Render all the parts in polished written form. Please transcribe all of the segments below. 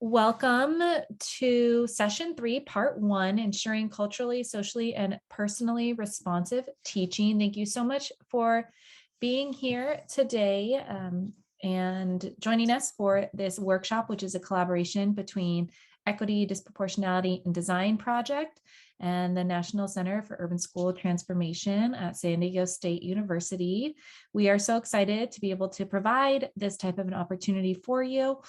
Welcome to session 3, part 1, ensuring culturally, socially, and personally responsive teaching. Thank you so much for being here today and joining us for this workshop, which is a collaboration between Equity, Disproportionality, and Design Project and the National Center for Urban School Transformation at San Diego State University. We are so excited to be able to provide this type of an opportunity for you.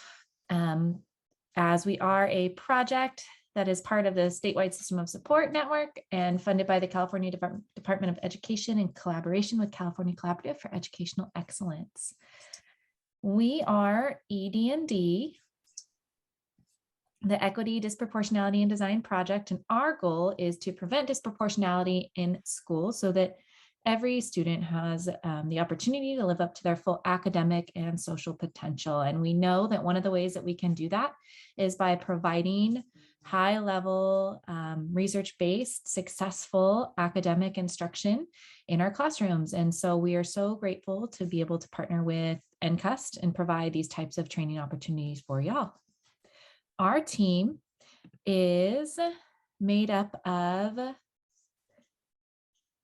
As we are a project that is part of the statewide system of support network and funded by the California Department of Education in collaboration with California Collaborative for Educational Excellence. We are ED&D, the Equity, Disproportionality, and Design Project, and our goal is to prevent disproportionality in schools so that every student has the opportunity to live up to their full academic and social potential. And we know that one of the ways that we can do that is by providing high-level, research-based, successful academic instruction in our classrooms. And so we are so grateful to be able to partner with NCUST and provide these types of training opportunities for y'all. Our team is made up of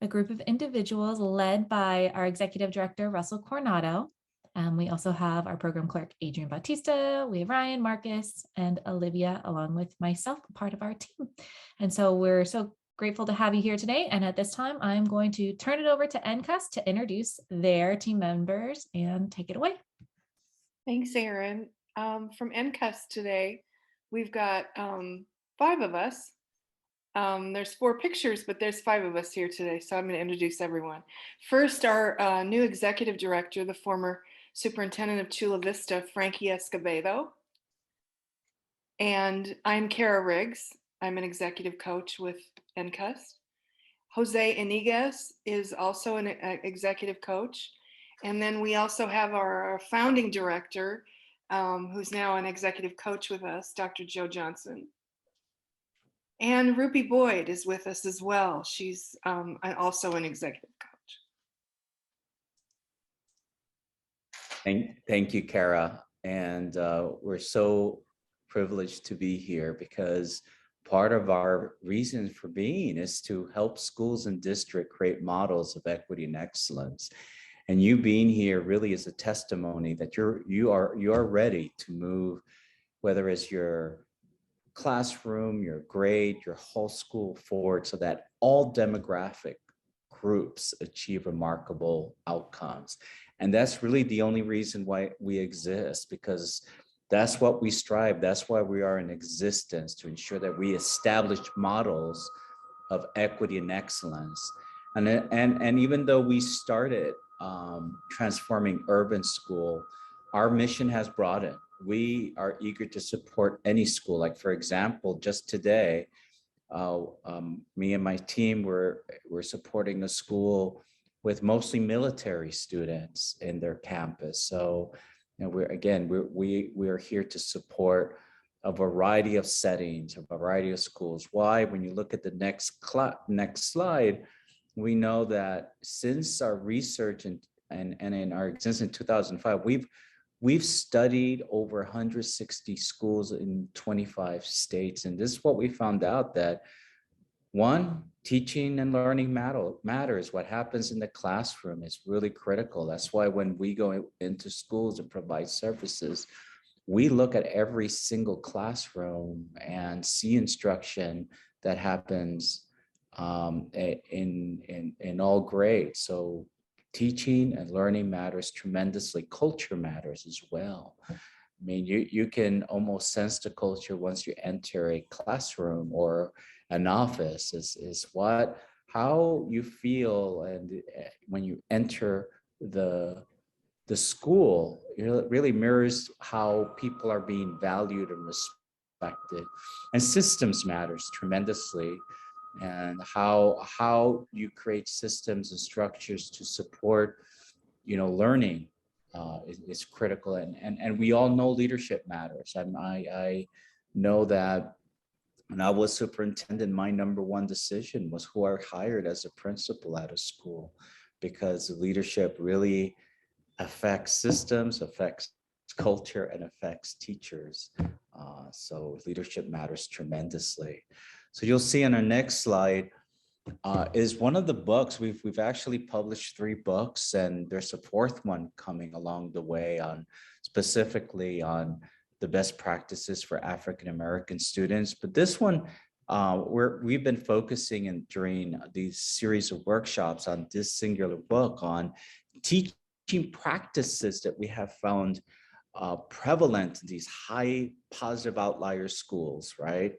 a group of individuals led by our executive director, Russell Coronado. We also have our program clerk, Adrian Bautista. We have Ryan, Marcus, and Olivia, along with myself, part of our team. And so we're so grateful to have you here today. And at this time, I'm going to turn it over to NCUST to introduce their team members and take it away. Thanks, Erin. From NCUST today, we've got 5 of us. There's 4 pictures, but there's 5 of us here today, so I'm going to introduce everyone. First, our new executive director, the former superintendent of Chula Vista, Frankie Escobedo. And I'm Kara Riggs. I'm an executive coach with NCUST. Jose Iniguez is also an executive coach. And then we also have our founding director, who's now an executive coach with us, Dr. Joe Johnson. And Rupi Boyd is with us as well. She's also an executive coach. Thank you, Kara. And we're so privileged to be here because part of our reason for being is to help schools and districts create models of equity and excellence. And you being here really is a testimony that you are ready to move, whether it's your classroom, your grade, your whole school forward so that all demographic groups achieve remarkable outcomes. And that's really the only reason why we exist, because that's what we strive. That's why we are in existence, to ensure that we establish models of equity and excellence. And even though we started transforming urban school, our mission has broadened. We are eager to support any school. Like, for example, just today, me and my team were supporting a school with mostly military students in their campus. So, you know, we are here to support a variety of settings, a variety of schools. Why? When you look at the next slide, we know that since our research and in our existence in 2005, we've studied over 160 schools in 25 states. And this is what we found out, that one, teaching and learning matters. What happens in the classroom is really critical. That's why when we go into schools and provide services, we look at every single classroom and see instruction that happens in all grades. So teaching and learning matters tremendously. Culture matters as well. I mean, you can almost sense the culture once you enter a classroom or an office. Is how you feel, and when you enter the school, it really mirrors how people are being valued and respected. And systems matters tremendously. And how you create systems and structures to support, you know, learning is critical. And we all know leadership matters. I know that when I was superintendent, my number one decision was who I hired as a principal at a school, because leadership really affects systems, affects culture and affects teachers. So leadership matters tremendously. So you'll see on our next slide is one of the books. We've actually published 3 books, and there's a 4th one coming along the way on specifically on the best practices for African American students. But this one, we've been focusing in during these series of workshops on this singular book on teaching practices that we have found prevalent in these high positive outlier schools, right?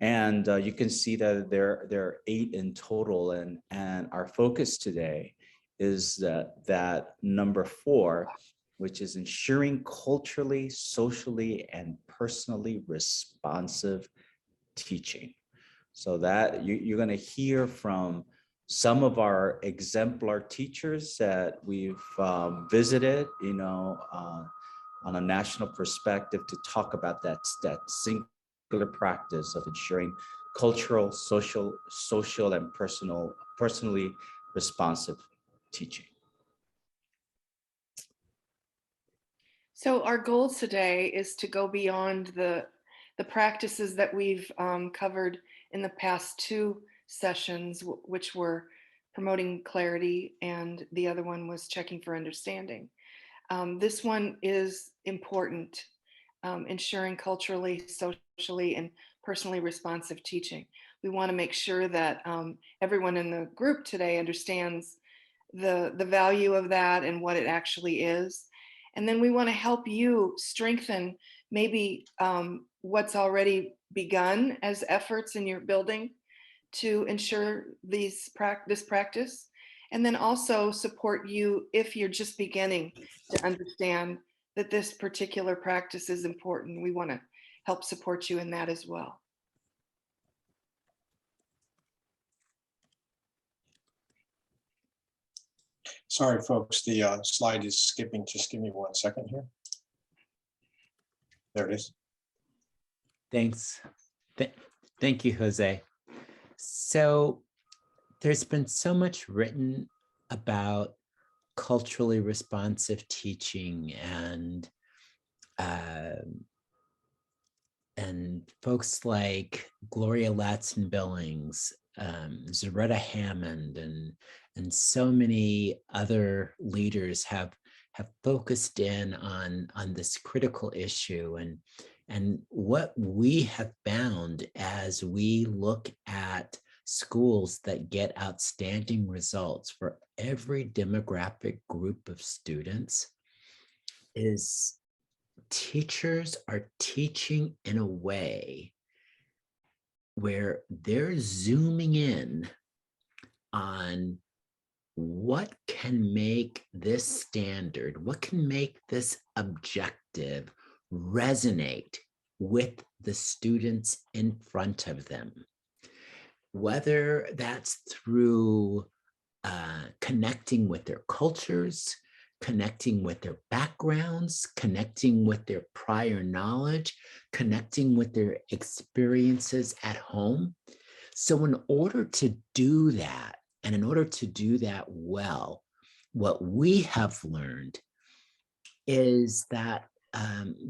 And you can see that there are 8 in total, and our focus today is that number 4, which is ensuring culturally, socially, and personally responsive teaching. So that you're going to hear from some of our exemplar teachers that we've visited, on a national perspective to talk about that singular practice of ensuring cultural, social, and personally responsive teaching. So our goal today is to go beyond the practices that we've covered in the past 2 sessions, which were promoting clarity, and the other one was checking for understanding. This one is important, ensuring culturally, socially, and personally responsive teaching. We want to make sure that everyone in the group today understands the value of that and what it actually is. And then we want to help you strengthen maybe what's already begun as efforts in your building to ensure this practice, and then also support you if you're just beginning to understand that this particular practice is important. We want to help support you in that as well. Sorry, folks, the slide is skipping. Just give me 1 second here. There it is. Thanks. Thank you, Jose. So there's been so much written about culturally responsive teaching, and folks like Gloria Ladson-Billings, Zaretta Hammond, and so many other leaders have focused in on this critical issue. And what we have found as we look at schools that get outstanding results for every demographic group of students is teachers are teaching in a way where they're zooming in on what can make this standard, what can make this objective resonate with the students in front of them. Whether that's through connecting with their cultures, connecting with their backgrounds, connecting with their prior knowledge, connecting with their experiences at home. So in order to do that, and in order to do that well, what we have learned is that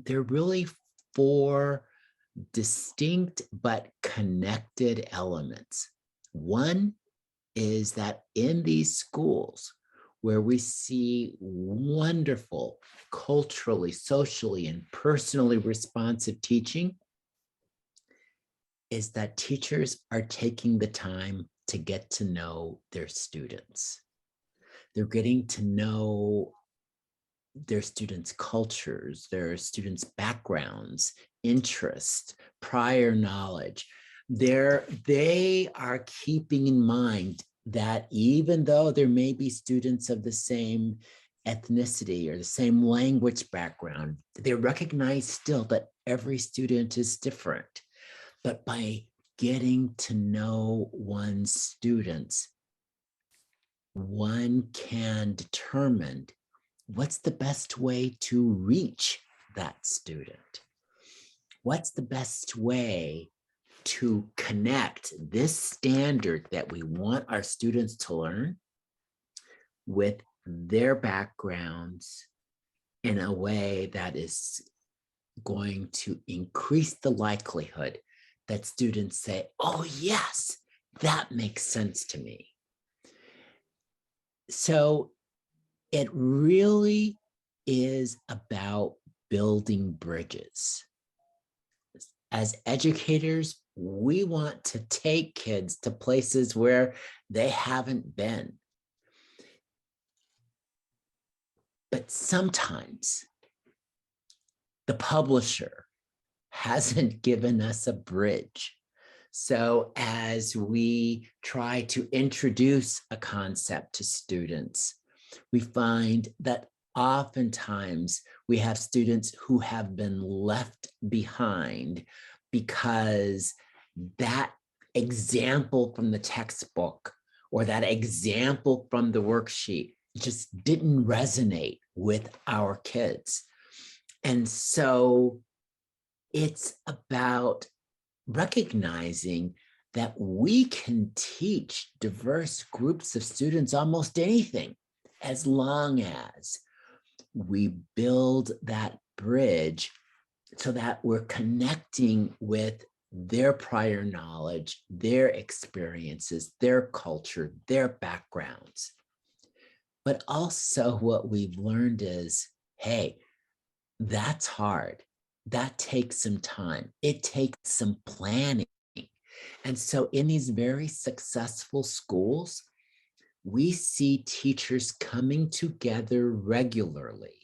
there are really 4 distinct but connected elements. One is that in these schools where we see wonderful culturally, socially, and personally responsive teaching, is that teachers are taking the time to get to know their students. They're getting to know their students' cultures, their students' backgrounds, interests, prior knowledge. They are keeping in mind that even though there may be students of the same ethnicity or the same language background, they recognize still that every student is different. But by getting to know one's students, one can determine what's the best way to reach that student. What's the best way to connect this standard that we want our students to learn with their backgrounds in a way that is going to increase the likelihood that students say, oh, yes, that makes sense to me. So it really is about building bridges. As educators, we want to take kids to places where they haven't been. But sometimes the publisher hasn't given us a bridge. So as we try to introduce a concept to students, we find that oftentimes we have students who have been left behind because that example from the textbook or that example from the worksheet just didn't resonate with our kids. And so it's about recognizing that we can teach diverse groups of students almost anything, as long as we build that bridge so that we're connecting with their prior knowledge, their experiences, their culture, their backgrounds. But also what we've learned is, hey, that's hard. That takes some time. It takes some planning. And so in these very successful schools, we see teachers coming together regularly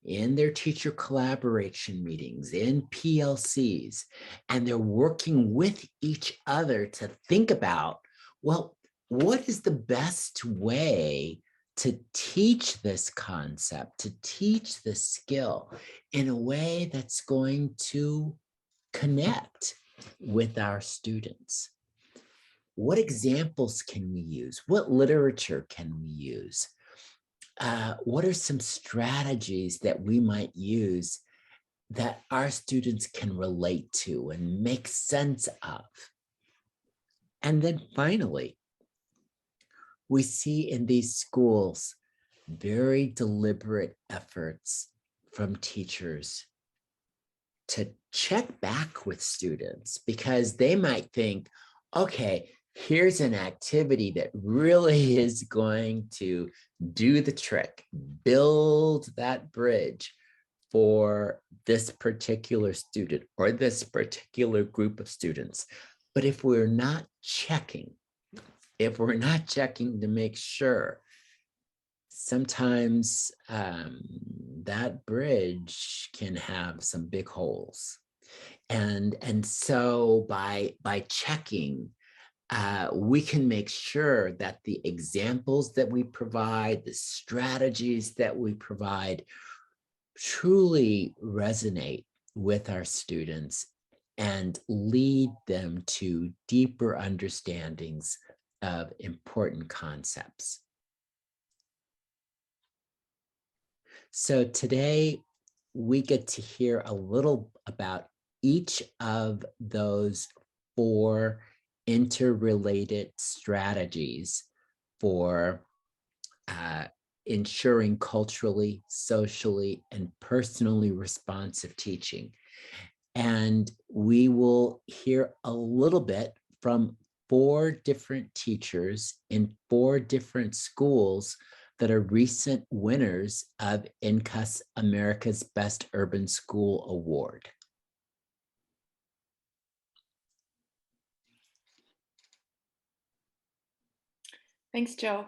in their teacher collaboration meetings, in PLCs, and they're working with each other to think about, well, what is the best way to teach this concept, to teach this skill in a way that's going to connect with our students? What examples can we use? What literature can we use? What are some strategies that we might use that our students can relate to and make sense of? And then finally, we see in these schools very deliberate efforts from teachers to check back with students, because they might think, okay, here's an activity that really is going to do the trick, build that bridge for this particular student or this particular group of students. But if we're not checking to make sure, sometimes that bridge can have some big holes. And so by checking, we can make sure that the examples that we provide, the strategies that we provide, truly resonate with our students and lead them to deeper understandings of important concepts. So today we get to hear a little about each of those 4 interrelated strategies for ensuring culturally, socially, and personally responsive teaching. And we will hear a little bit from 4 different teachers in 4 different schools that are recent winners of NCUST America's Best Urban School Award. Thanks, Joe.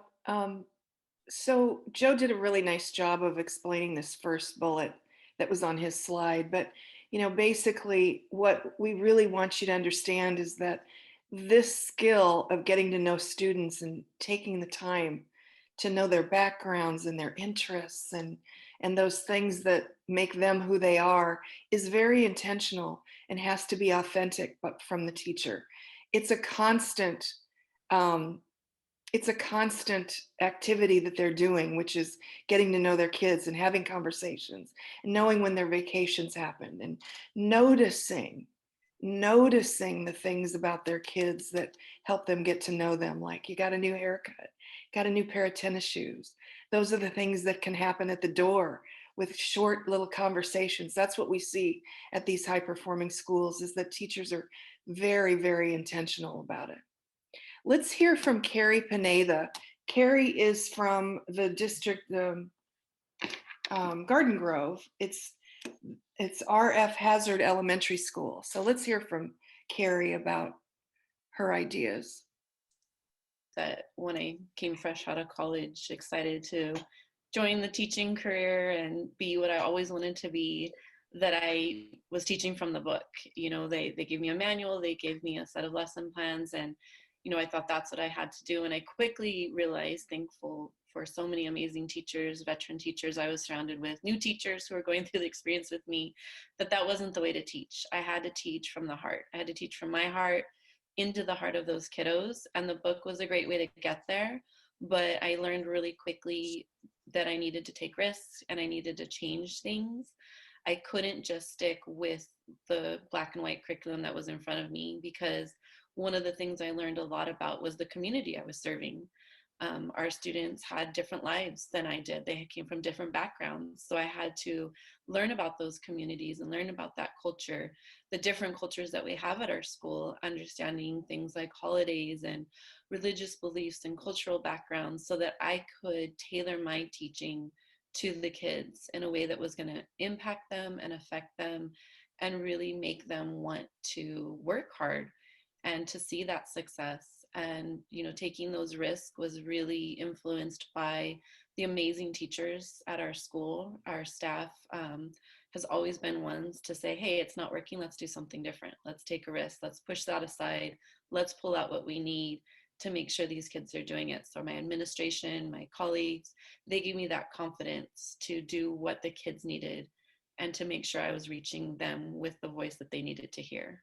So Joe did a really nice job of explaining this first bullet that was on his slide. But, basically what we really want you to understand is that this skill of getting to know students and taking the time to know their backgrounds and their interests and those things that make them who they are is very intentional and has to be authentic, but from the teacher. It's a constant um, it's a constant activity that they're doing, which is getting to know their kids and having conversations and knowing when their vacations happen and noticing the things about their kids that help them get to know them. Like, you got a new haircut, got a new pair of tennis shoes. Those are the things that can happen at the door with short little conversations. That's what we see at these high performing schools, is that teachers are very, very intentional about it. Let's hear from Carrie Pineda. Carrie is from the district, Garden Grove. It's RF Hazard Elementary School. So let's hear from Carrie about her ideas. That when I came fresh out of college, excited to join the teaching career and be what I always wanted to be, that I was teaching from the book. You know, they gave me a manual, they gave me a set of lesson plans, and you know, I thought that's what I had to do. And I quickly realized, thankful for so many amazing teachers, veteran teachers I was surrounded with, new teachers who were going through the experience with me, that wasn't the way to teach. I had to teach from the heart. I had to teach from my heart into the heart of those kiddos. And the book was a great way to get there. But I learned really quickly that I needed to take risks and I needed to change things. I couldn't just stick with the black and white curriculum that was in front of me, because one of the things I learned a lot about was the community I was serving. Our students had different lives than I did. They came from different backgrounds. So I had to learn about those communities and learn about that culture, the different cultures that we have at our school, understanding things like holidays and religious beliefs and cultural backgrounds, so that I could tailor my teaching to the kids in a way that was going to impact them and affect them and really make them want to work hard and to see that success. And you know, taking those risks was really influenced by the amazing teachers at our school. Our staff has always been ones to say, hey, it's not working, let's do something different, let's take a risk, let's push that aside, let's pull out what we need to make sure these kids are doing it. So my administration, my colleagues, they gave me that confidence to do what the kids needed and to make sure I was reaching them with the voice that they needed to hear.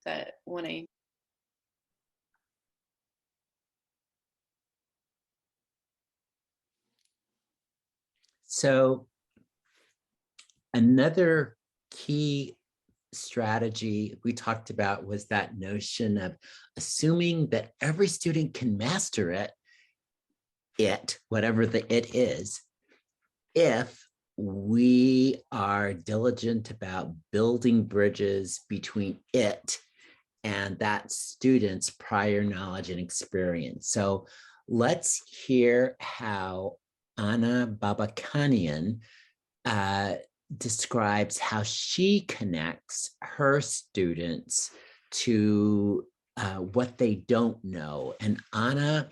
That when I So another key strategy we talked about was that notion of assuming that every student can master it, whatever the it is, if we are diligent about building bridges between it and that student's prior knowledge and experience. So let's hear how Anna Babakanian describes how she connects her students to what they don't know. And Anna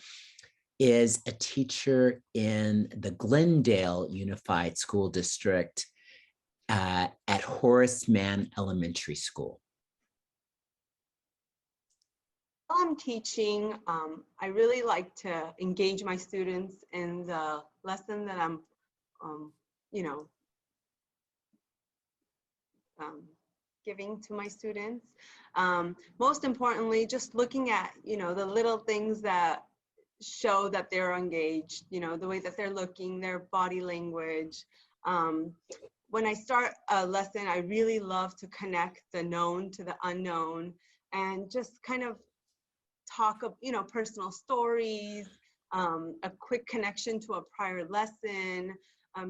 is a teacher in the Glendale Unified School District at Horace Mann Elementary School. While I'm teaching, I really like to engage my students in the lesson that I'm, giving to my students. Most importantly, just looking at, the little things that show that they're engaged, the way that they're looking, their body language. When I start a lesson, I really love to connect the known to the unknown and just kind of talk of, personal stories, a quick connection to a prior lesson,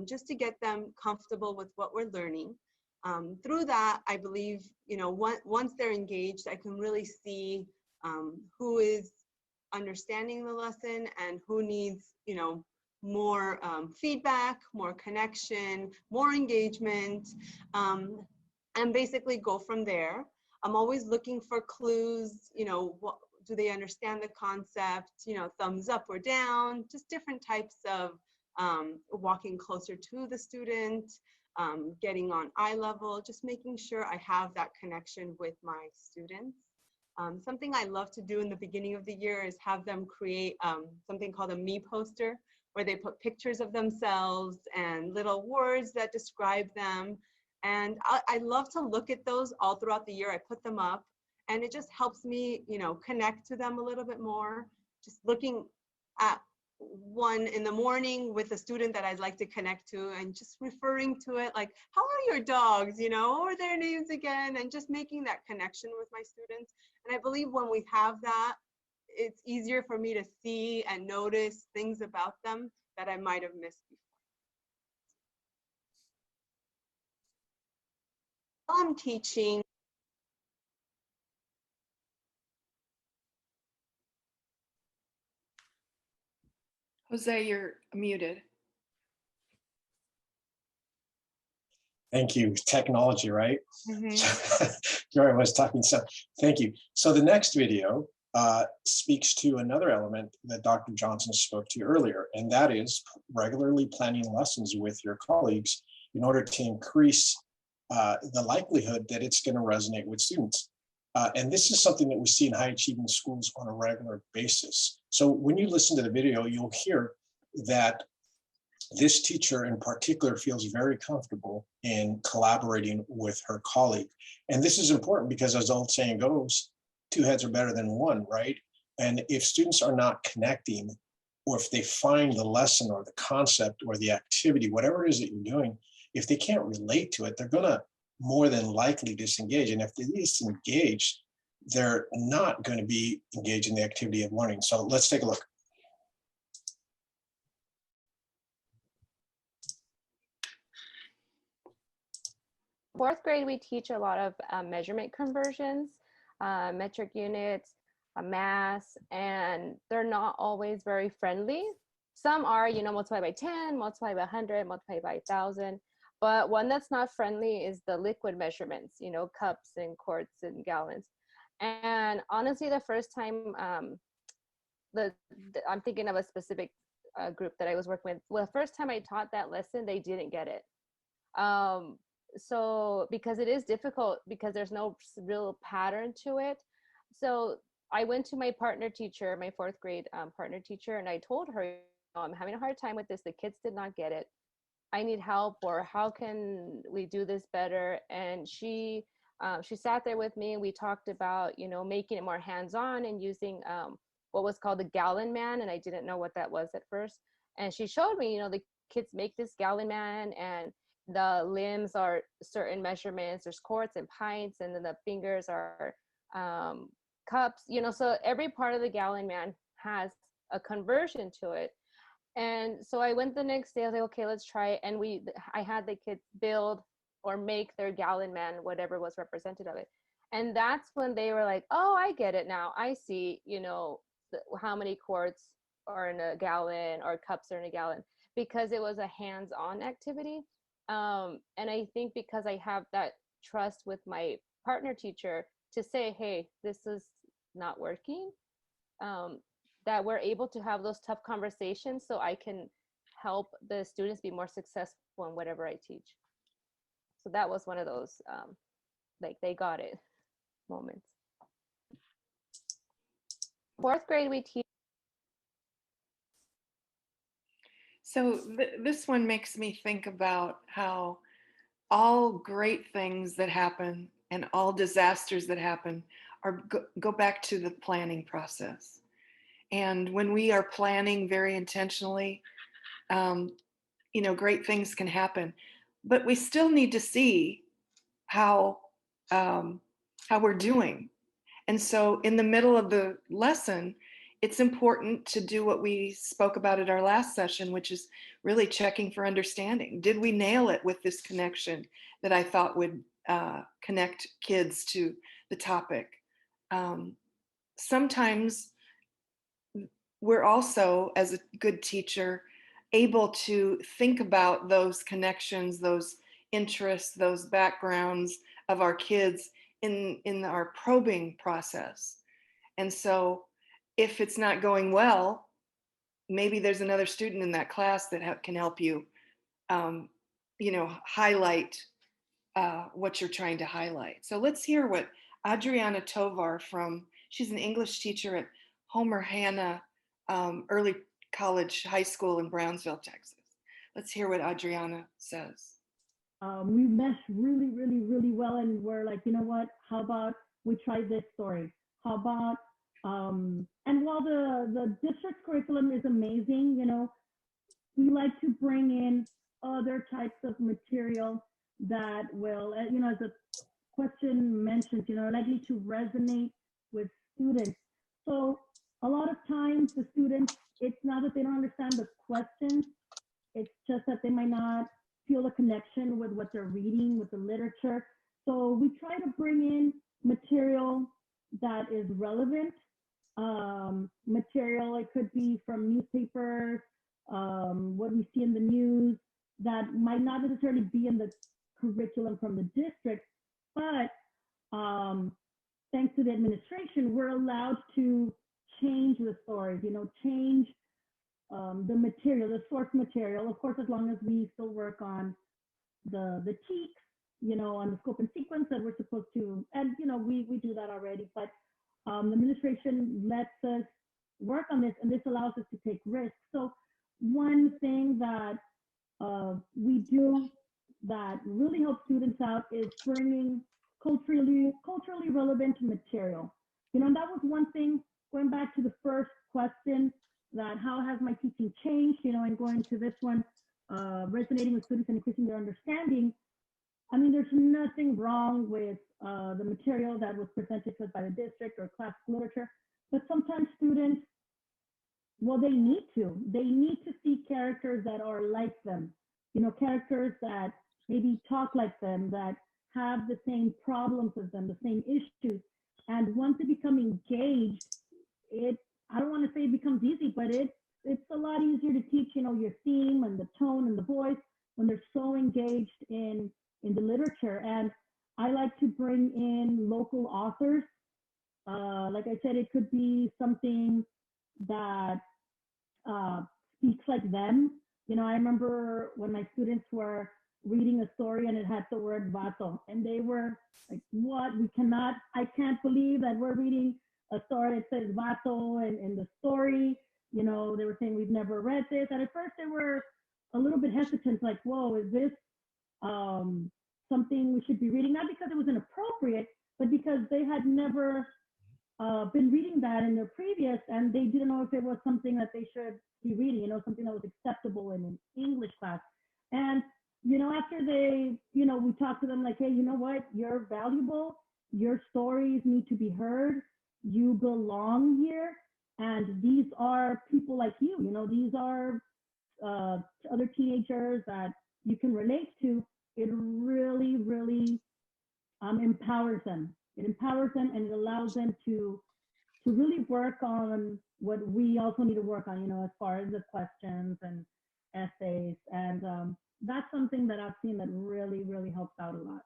just to get them comfortable with what we're learning. Through that, I believe, once they're engaged, I can really see who is understanding the lesson and who needs, more feedback, more connection, more engagement, and basically go from there. I'm always looking for clues, what do they understand the concept, thumbs up or down, just different types of walking closer to the student, getting on eye level, just making sure I have that connection with my students. Something I love to do in the beginning of the year is have them create something called a me poster, where they put pictures of themselves and little words that describe them. And I love to look at those all throughout the year. I put them up and it just helps me, connect to them a little bit more. Just looking at one in the morning with a student that I'd like to connect to and just referring to it like, how are your dogs, what are their names again? And just making that connection with my students. And I believe when we have that, it's easier for me to see and notice things about them that I might have missed before. While I'm teaching, Jose, you're muted. Thank you. Technology, right? Mhm. Jory was talking, so thank you. So the next video speaks to another element that Dr. Johnson spoke to earlier, and that is regularly planning lessons with your colleagues in order to increase the likelihood that it's going to resonate with students. And this is something that we see in high achieving schools on a regular basis. So when you listen to the video, you'll hear that this teacher in particular feels very comfortable in collaborating with her colleague. And this is important because, as the old saying goes, two heads are better than one, right? And if students are not connecting, or if they find the lesson or the concept or the activity, whatever it is that you're doing, if they can't relate to it, they're gonna more than likely disengage. And if they disengage, they're not going to be engaged in the activity of learning. So let's take a look. Fourth grade, we teach a lot of measurement conversions, metric units, mass, and they're not always very friendly. Some are, you know, multiply by 10, multiply by 100, multiply by 1,000. But one that's not friendly is the liquid measurements, you know, cups and quarts and gallons. And honestly, the first time, I'm thinking of a specific group that I was working with. Well, the first time I taught that lesson, they didn't get it. So because it is difficult because there's no real pattern to it. So I went to my partner teacher, my fourth grade partner teacher, and I told her, I'm having a hard time with this. The kids did not get it. I need help, or how can we do this better? And she sat there with me and we talked about, you know, making it more hands-on and using what was called the gallon man. And I didn't know what that was at first. And she showed me, you know, the kids make this gallon man and the limbs are certain measurements. There's quarts and pints, and then the fingers are cups, you know, so every part of the gallon man has a conversion to it. And so I went the next day, I was like, okay, let's try it. And I had the kids build or make their gallon man, whatever was represented of it. And that's when they were like, oh, I get it now. I see, you know, how many quarts are in a gallon or cups are in a gallon, because it was a hands-on activity. And I think because I have that trust with my partner teacher to say, hey, this is not working, that we're able to have those tough conversations so I can help the students be more successful in whatever I teach. So that was one of those, like, they got it moments. Fourth grade, we teach. So this one makes me think about how all great things that happen and all disasters that happen are go back to the planning process. And when we are planning very intentionally, you know, great things can happen. But we still need to see how we're doing. And so in the middle of the lesson, it's important to do what we spoke about at our last session, which is really checking for understanding. Did we nail it with this connection that I thought would connect kids to the topic? Sometimes we're also, as a good teacher, able to think about those connections, those interests, those backgrounds of our kids in our probing process. And so if it's not going well, maybe there's another student in that class that can help you, you know, highlight what you're trying to highlight. So let's hear what Adriana Tovar she's an English teacher at Homer Hanna Early College High School in Brownsville, Texas. Let's hear what Adriana says. We meshed really, really, really well, and we're like, you know what? How about we try this story? How about and while the district curriculum is amazing, you know, we like to bring in other types of material that will, you know, as the question mentions, you know, likely to resonate with students. So a lot of times the students it's not that they don't understand the questions, it's just that they might not feel a connection with what they're reading, with the literature. So we try to bring in material that is relevant. Material, it could be from newspapers, what we see in the news that might not necessarily be in the curriculum from the district, but thanks to the administration, we're allowed to change the stories, change the material, the source material, of course, as long as we still work on the teaks, on the scope and sequence that we're supposed to, and we do that already, but the administration lets us work on this, and this allows us to take risks. So one thing that we do that really helps students out is bringing culturally relevant material. And that was one thing, going back to the first question, that how has my teaching changed, and going to this one, resonating with students and increasing their understanding. I mean, there's nothing wrong with the material that was presented to us by the district or class literature, but sometimes students, well, they need to see characters that are like them, characters that maybe talk like them, that have the same problems as them, the same issues. And once they become engaged, I don't want to say it becomes easy, but it's a lot easier to teach, your theme and the tone and the voice when they're so engaged in the literature. And I like to bring in local authors. Like I said, it could be something that speaks like them. I remember when my students were reading a story and it had the word vato, and they were like, what? I can't believe that we're reading a story that says vato in the story. They were saying, we've never read this. And at first they were a little bit hesitant, like, whoa, is this something we should be reading? Not because it was inappropriate, but because they had never been reading that in their previous, and they didn't know if it was something that they should be reading, something that was acceptable in an English class. And, after they, we talked to them like, hey, you know what? You're valuable. Your stories need to be heard. You belong here. And these are people like you, these are other teenagers that you can relate to. It really, really empowers them. It empowers them, and it allows them to really work on what we also need to work on, as far as the questions and essays. And that's something that I've seen that really, really helps out a lot.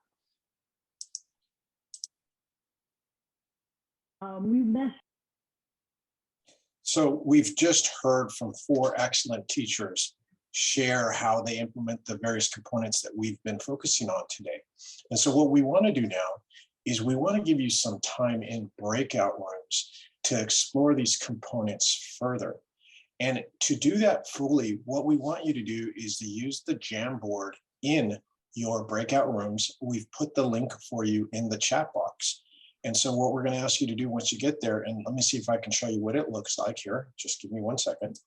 So we've just heard from 4 excellent teachers share how they implement the various components that we've been focusing on today. And so what we want to do now is we want to give you some time in breakout rooms to explore these components further. And to do that fully, what we want you to do is to use the Jamboard in your breakout rooms. We've put the link for you in the chat box. And so what we're going to ask you to do once you get there, and let me see if I can show you what it looks like here. Just give me 1 second.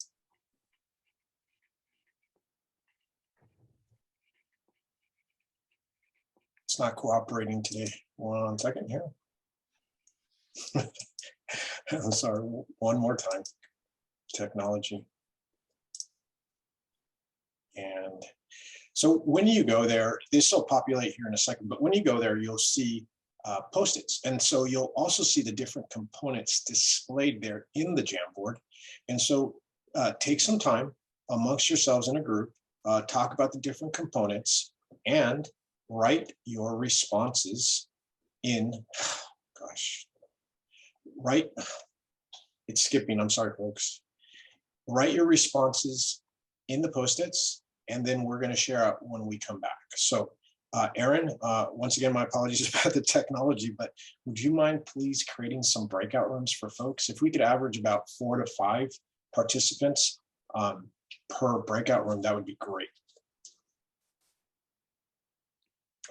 It's not cooperating today. 1 second here. I'm sorry, one more time. Technology. And so when you go there, this will populate here in a second, but when you go there, you'll see Post-its. And so you'll also see the different components displayed there in the Jamboard. And so take some time amongst yourselves in a group, talk about the different components, and write your responses in, it's skipping, I'm sorry, folks. Write your responses in the Post-its, and then we're going to share out when we come back. So Erin, once again, my apologies about the technology, but would you mind please creating some breakout rooms for folks? If we could average about 4 to 5 participants per breakout room, that would be great.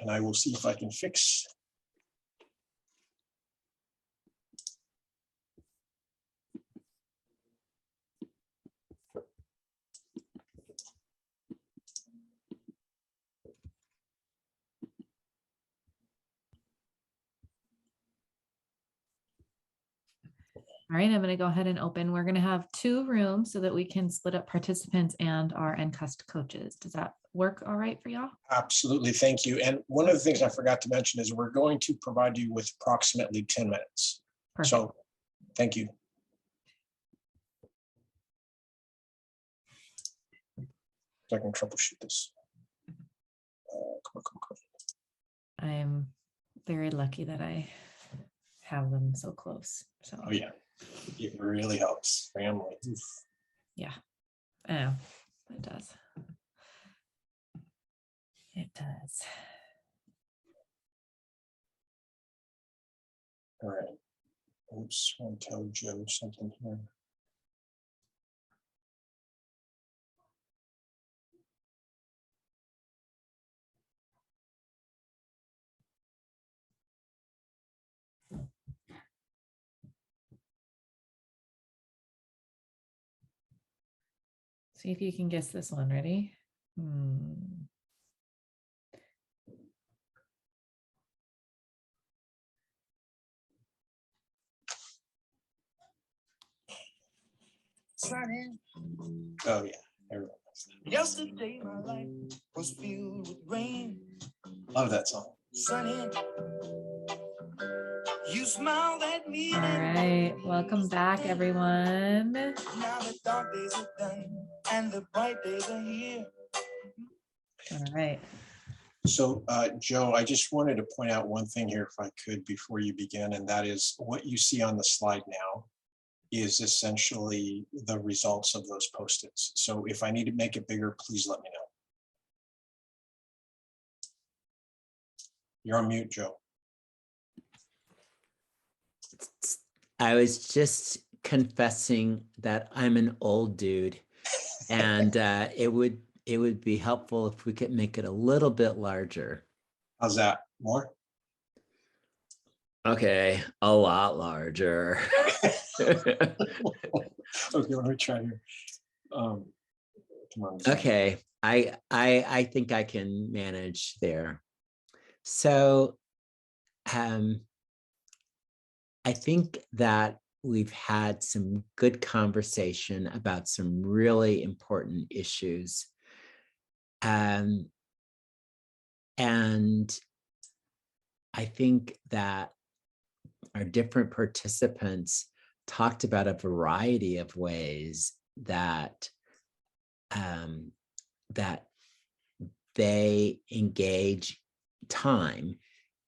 And I will see if I can fix. All right, I'm going to go ahead and open. We're going to have 2 rooms so that we can split up participants and our NCUST coaches. Does that work all right for y'all? Absolutely, thank you. And one of the things I forgot to mention is we're going to provide you with approximately 10 minutes. Perfect. So, thank you. So I can troubleshoot this. Come on. I'm very lucky that I have them so close. So Oh yeah, it really helps. Family. Oof. yeah, I know it does. It does. All right. Oops, I want to tell Joe something here. See if you can guess this one. Ready? Oh yeah, everyone knows that. Yesterday my life was filled with rain. Love that song. Sunny, you smiled at me. All right, welcome back, everyone. Now the dark days are done and the bright days are here. All right. So, Joe, I just wanted to point out one thing here, if I could, before you begin, and that is what you see on the slide now is essentially the results of those post-its. So if I need to make it bigger, please let me know. You're on mute, Joe. I was just confessing that I'm an old dude, and it would be helpful if we could make it a little bit larger. How's that? More? Okay, a lot larger. Okay, let me try here. Come on. Okay, I think I can manage there. So I think that we've had some good conversation about some really important issues. And I think that our different participants talked about a variety of ways that that they engage time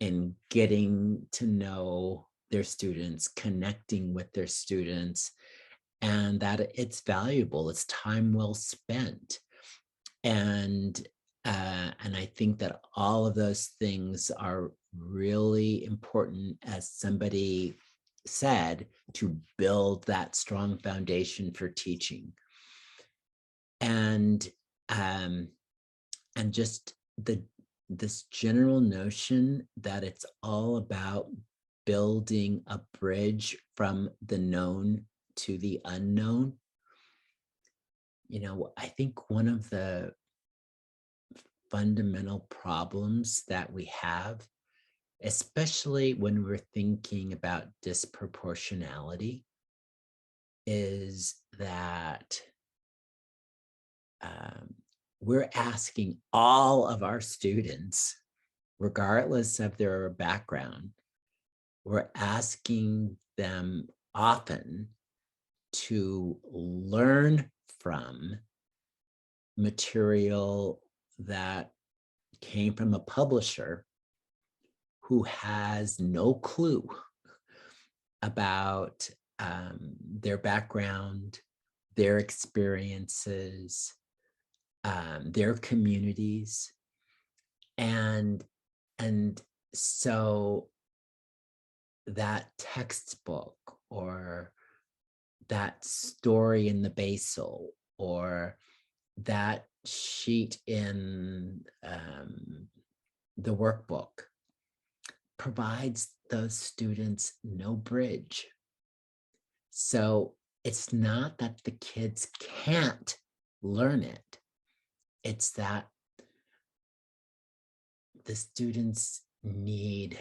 in getting to know their students, connecting with their students, and that it's valuable. It's time well spent. And I think that all of those things are really important, as somebody said, to build that strong foundation for teaching. And just this general notion that it's all about building a bridge from the known to the unknown. You know, I think one of the fundamental problems that we have, especially when we're thinking about disproportionality, is that we're asking all of our students, regardless of their background, we're asking them often to learn from material that came from a publisher who has no clue about their background, their experiences, their communities. And so that textbook or that story in the basal or that sheet in the workbook provides those students no bridge. So it's not that the kids can't learn it. It's that the students need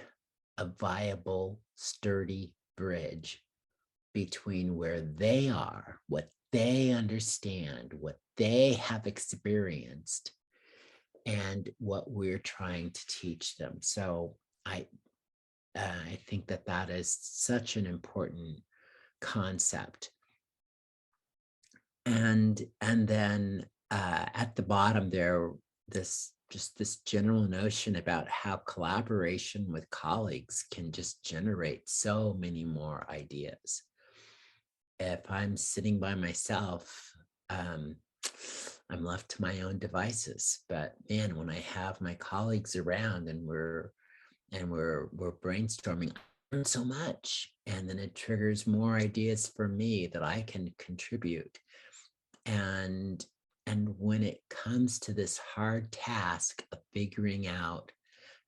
a viable, sturdy bridge between where they are, what they understand, what they have experienced, and what we're trying to teach them. So I think that that is such an important concept. And then at the bottom there, this general notion about how collaboration with colleagues can just generate so many more ideas. If I'm sitting by myself, I'm left to my own devices. But man, when I have my colleagues around and we're brainstorming, I learn so much, and then it triggers more ideas for me that I can contribute. And when it comes to this hard task of figuring out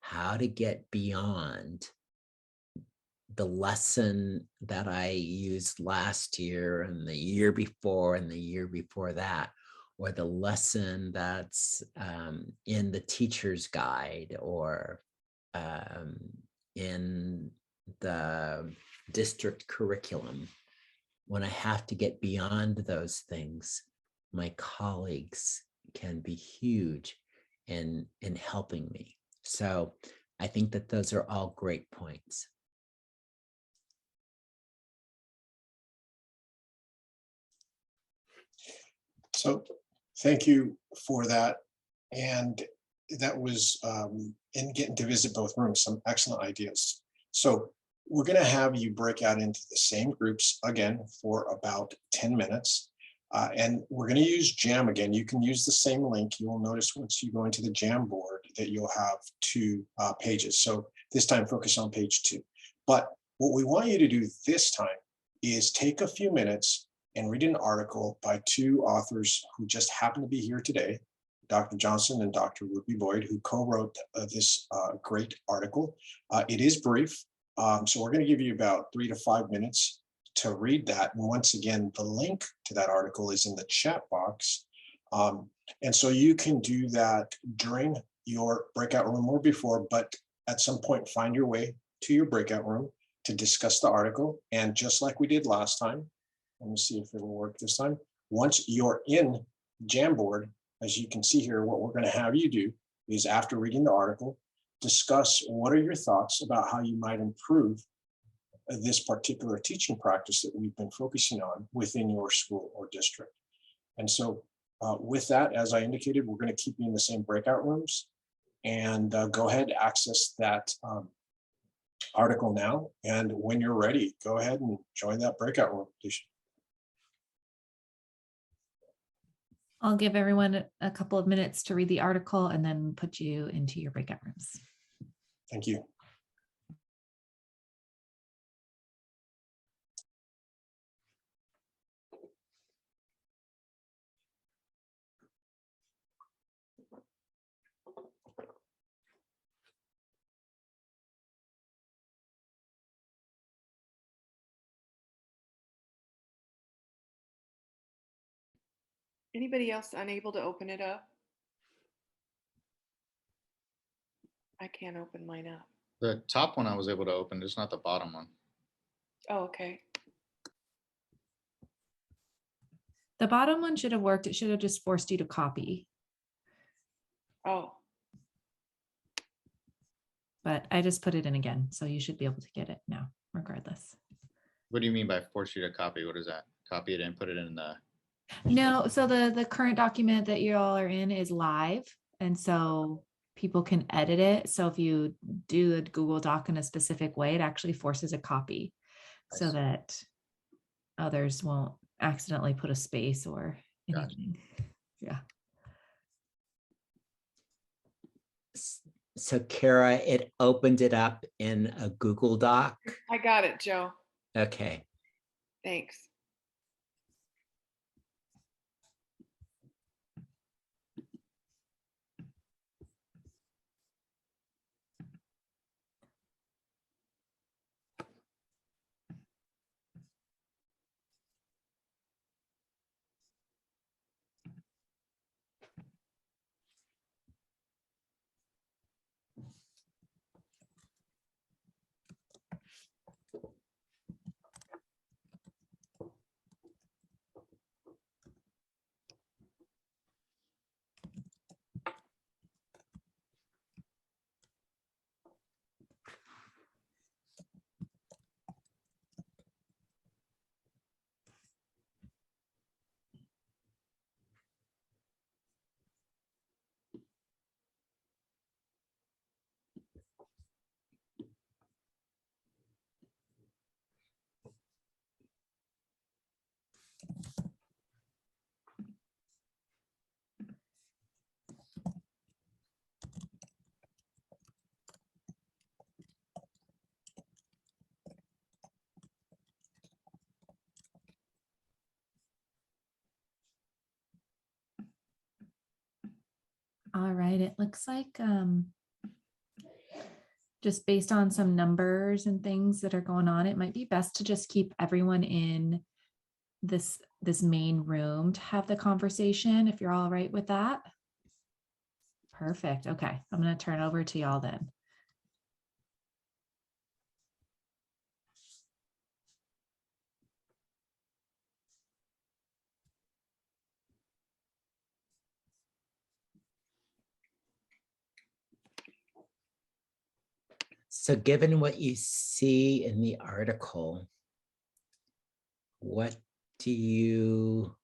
how to get beyond the lesson that I used last year and the year before and the year before that, or the lesson that's in the teacher's guide or in the district curriculum, when I have to get beyond those things, my colleagues can be huge in helping me. So I think that those are all great points. So thank you for that. And that was in getting to visit both rooms, some excellent ideas. So we're going to have you break out into the same groups again for about 10 minutes. And we're going to use Jam again. You can use the same link. You will notice once you go into the Jam board that you'll have 2 pages. So this time focus on page 2. But what we want you to do this time is take a few minutes and read an article by 2 authors who just happen to be here today, Dr. Johnson and Dr. Ruby Boyd, who co-wrote this great article. It is brief, so we're going to give you about 3 to 5 minutes to read that. And once again, the link to that article is in the chat box. And so you can do that during your breakout room or before, but at some point find your way to your breakout room to discuss the article. And just like we did last time, let me see if it'll work this time. Once you're in Jamboard, as you can see here, what we're going to have you do is, after reading the article, discuss what are your thoughts about how you might improve this particular teaching practice that we've been focusing on within your school or district. And so with that, as I indicated, we're going to keep you in the same breakout rooms, and go ahead, access that article now. And when you're ready, go ahead and join that breakout room. I'll give everyone a couple of minutes to read the article and then put you into your breakout rooms. Thank you. Anybody else unable to open it up? I can't open mine up. The top one I was able to open, just not the bottom one. Oh, okay. The bottom one should have worked. It should have just forced you to copy. Oh, But I just put it in again, so you should be able to get it now, regardless. What do you mean by force you to copy? What is that? Copy it and put it in the... No, so the current document that you all are in is live, and so people can edit it. So if you do a Google Doc in a specific way, it actually forces a copy so that others won't accidentally put a space or anything. Yeah. So Kara, it opened it up in a Google Doc. I got it, Joe. Okay. Thanks. All right, it looks like just based on some numbers and things that are going on, it might be best to just keep everyone in this main room to have the conversation, if you're all right with that. Perfect. Okay, I'm going to turn over to y'all then. So given what you see in the article, what do you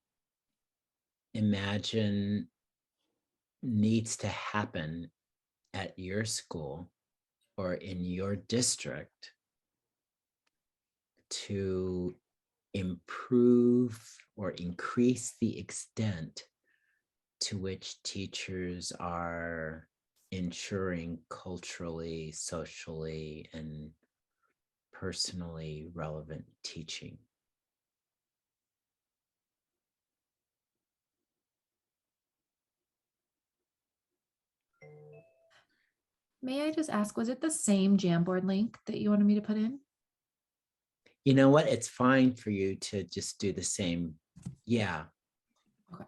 imagine needs to happen at your school or in your district to improve or increase the extent to which teachers are ensuring culturally, socially, and personally relevant teaching? May I just ask, was it the same Jamboard link that you wanted me to put in? You know what? It's fine for you to just do the same. Yeah. Okay.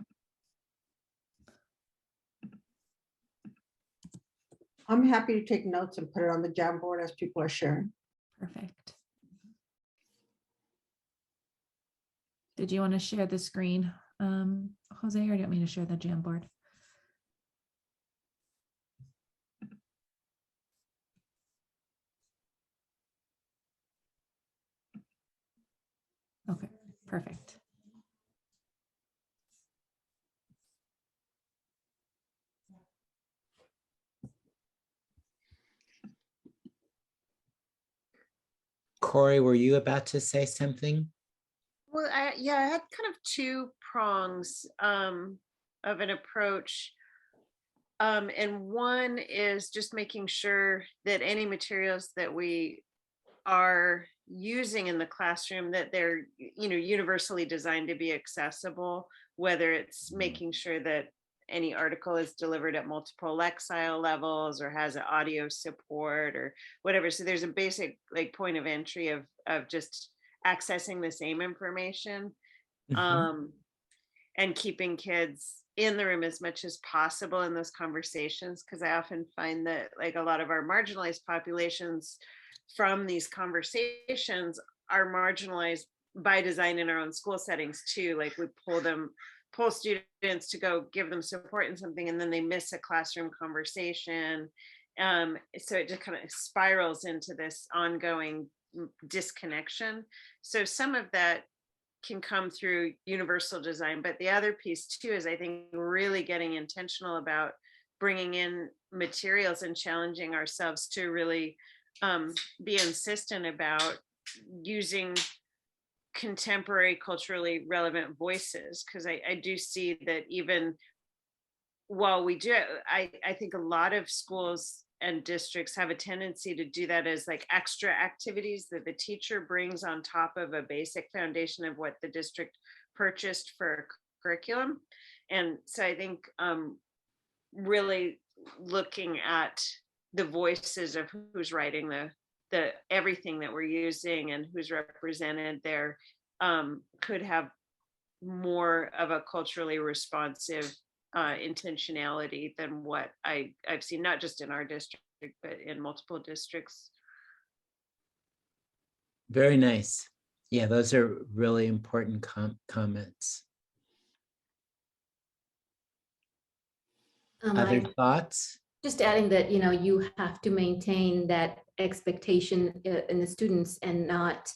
I'm happy to take notes and put it on the Jamboard as people are sharing. Perfect. Did you want to share the screen, Jose, or do you want me to share the Jamboard? Okay, perfect. Corey, were you about to say something? Well, yeah, I had kind of two prongs of an approach. And one is just making sure that any materials that we are using in the classroom, that they're, universally designed to be accessible, whether it's making sure that any article is delivered at multiple lexile levels or has an audio support or whatever. So there's a basic point of entry of just accessing the same information, and keeping kids in the room as much as possible in those conversations. Because I often find that a lot of our marginalized populations from these conversations are marginalized by design in our own school settings too. We pull students to go give them support in something, and then they miss a classroom conversation. So it just kind of spirals into this ongoing disconnection. So some of that can come through universal design, but the other piece too is I think really getting intentional about bringing in materials and challenging ourselves to really be insistent about using contemporary culturally relevant voices, because I do see that even while we do it, I think a lot of schools and districts have a tendency to do that as extra activities that the teacher brings on top of a basic foundation of what the district purchased for curriculum. And so I think really looking at the voices of who's writing the everything that we're using and who's represented there could have more of a culturally responsive intentionality than what I've seen, not just in our district, but in multiple districts. Very nice. Yeah, those are really important comments. Other thoughts? Just adding that, you have to maintain that expectation in the students and not,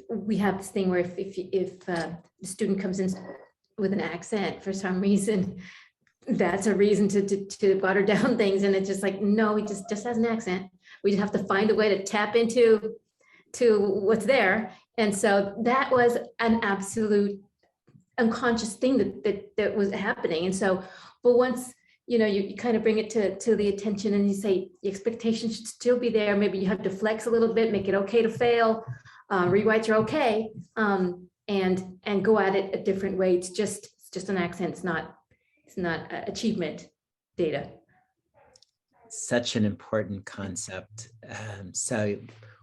we have this thing where if the student comes in with an accent for some reason, that's a reason to water down things. And it's just no, he just has an accent. We just have to find a way to tap into what's there. And so that was an absolute unconscious thing that was happening. And so, but once, you kind of bring it to the attention and you say the expectation should still be there. Maybe you have to flex a little bit, make it okay to fail. Rewrites are okay. And go at it a different way. It's just an accent. It's not achievement. data. Such an important concept. So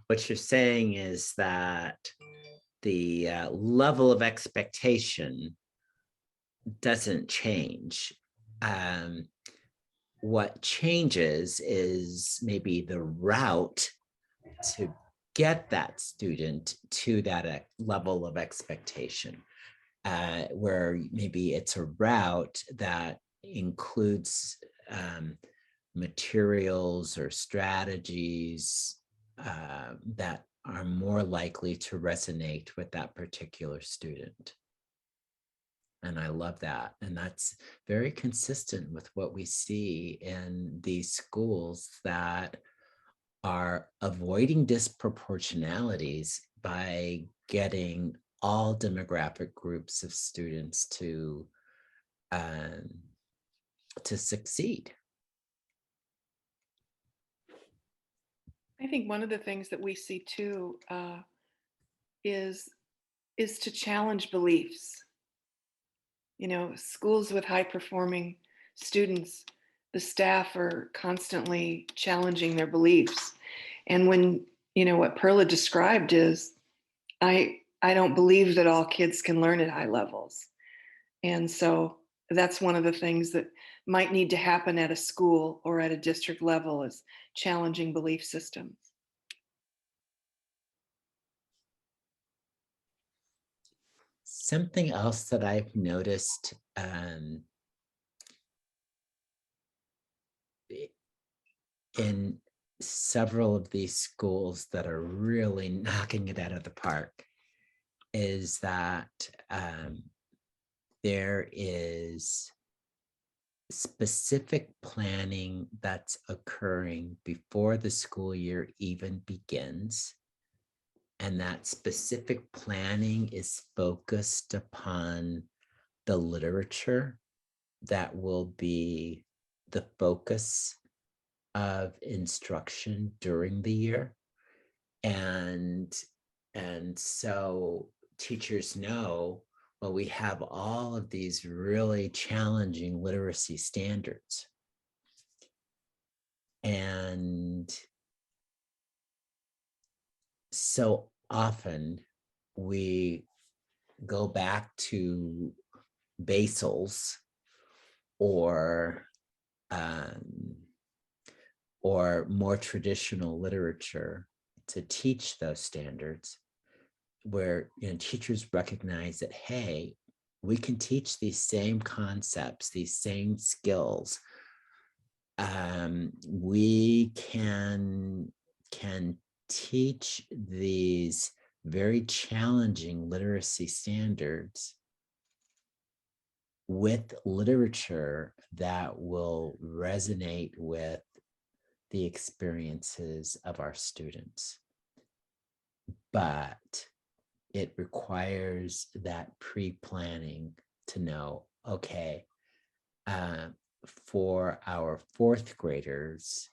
what you're saying is that the level of expectation doesn't change. What changes is maybe the route to get that student to that level of expectation, where maybe it's a route that includes materials or strategies that are more likely to resonate with that particular student. And I love that. And that's very consistent with what we see in these schools that are avoiding disproportionalities by getting all demographic groups of students to succeed. I think one of the things that we see too is to challenge beliefs. You know, schools with high performing students, the staff are constantly challenging their beliefs. And when, you know, what Perla described is, I don't believe that all kids can learn at high levels. And so that's one of the things that might need to happen at a school or at a district level, is challenging belief systems. Something else that I've noticed in several of these schools that are really knocking it out of the park is that there is specific planning that's occurring before the school year even begins. And that specific planning is focused upon the literature that will be the focus of instruction during the year. And so teachers know, well, we have all of these really challenging literacy standards. And so often we go back to basals or more traditional literature to teach those standards, where, you know, teachers recognize that, hey, we can teach these same concepts, these same skills. We can teach these very challenging literacy standards with literature that will resonate with the experiences of our students. But it requires that pre-planning to know, okay, for our fourth graders,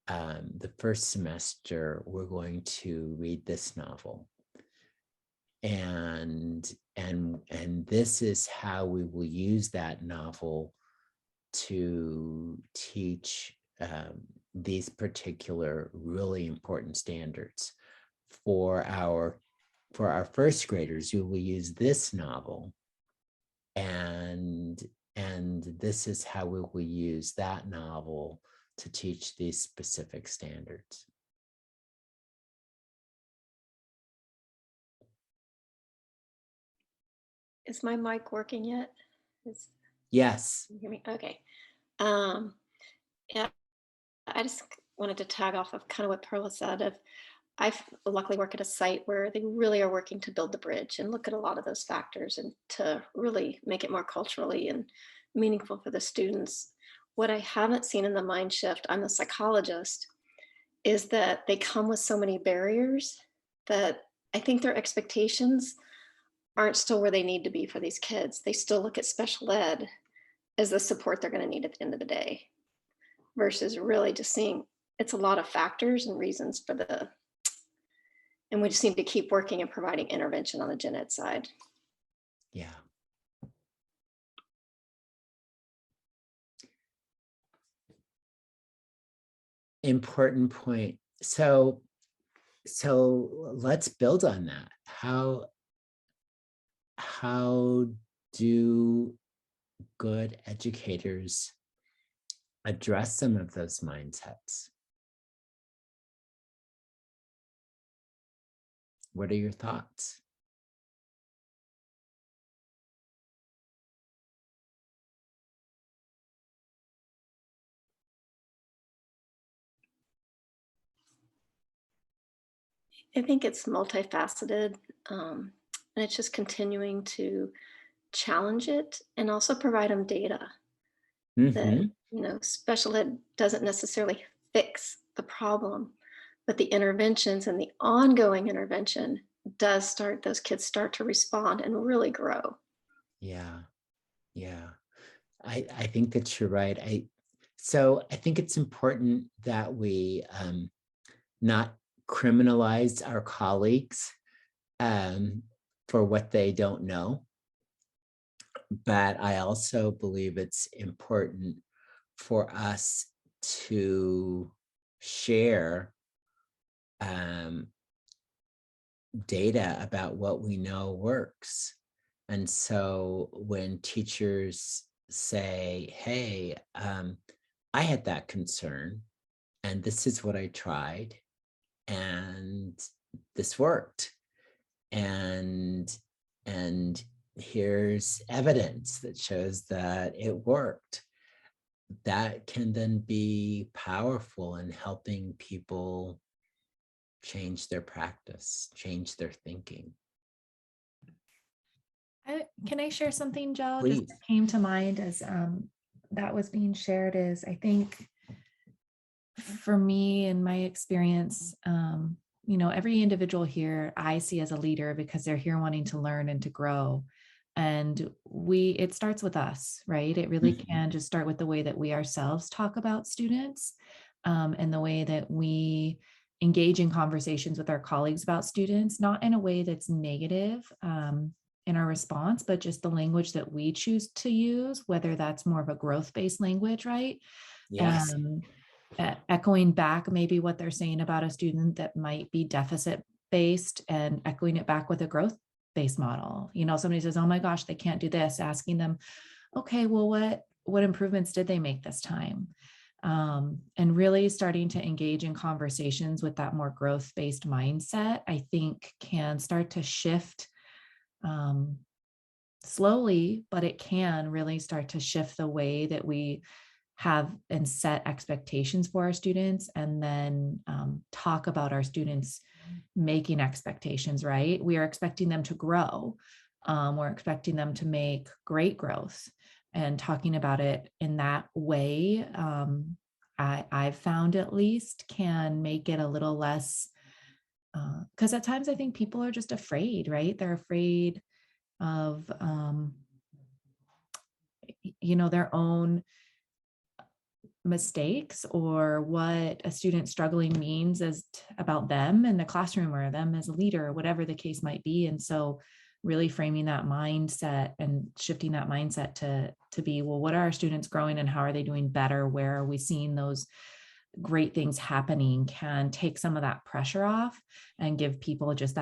the first semester, we're going to read this novel. And this is how we will use that novel to teach these particular really important standards. For our first graders, you will use this novel, and this is how we will use that novel to teach these specific standards. Is my mic working yet? Yes. Can you hear me? Okay. Yeah, I just wanted to tag off of kind of what Perla said. I luckily work at a site where they really are working to build the bridge and look at a lot of those factors and to really make it more culturally and meaningful for the students. What I haven't seen in the mind shift, I'm a psychologist, is that they come with so many barriers that I think their expectations aren't still where they need to be for these kids. They still look at special ed as the support they're going to need at the end of the day, versus really just seeing it's a lot of factors and reasons for and we just need to keep working and providing intervention on the gen ed side. Yeah. important point. So let's build on that. How do good educators address some of those mindsets? What are your thoughts? I think it's multifaceted, and it's just continuing to challenge it and also provide them data that, Mm-hmm. special ed doesn't necessarily fix the problem, but the interventions and the ongoing intervention does start, those kids start to respond and really grow. Yeah. I think that you're right. So I think it's important that we not criminalize our colleagues for what they don't know. But I also believe it's important for us to share data about what we know works. And so when teachers say, hey, I had that concern and this is what I tried and this worked. And here's evidence that shows that it worked. That can then be powerful in helping people change their practice, change their thinking. Can I share something, Joe? Please. Just came to mind as that was being shared is, I think for me and my experience, every individual here I see as a leader because they're here wanting to learn and to grow. And it starts with us, right? It really can just start with the way that we ourselves talk about students, and the way that we engage in conversations with our colleagues about students, not in a way that's negative in our response, but just the language that we choose to use, whether that's more of a growth-based language, right? Yes. Echoing back maybe what they're saying about a student that might be deficit based and echoing it back with a growth based model. Somebody says, oh my gosh, they can't do this, asking them, okay, well, what improvements did they make this time? And really starting to engage in conversations with that more growth based mindset, I think can start to shift slowly, but it can really start to shift the way that we have and set expectations for our students, and then talk about our students making expectations, right? We are expecting them to grow. We're expecting them to make great growth, and talking about it in that way, I've found at least can make it a little less, because at times I think people are just afraid, right? They're afraid of, their own mistakes or what a student struggling means about them in the classroom or them as a leader or whatever the case might be. And so really framing that mindset and shifting that mindset to be, well, what are our students growing and how are they doing better? Where are we seeing those great things happening, can take some of that pressure off and give people just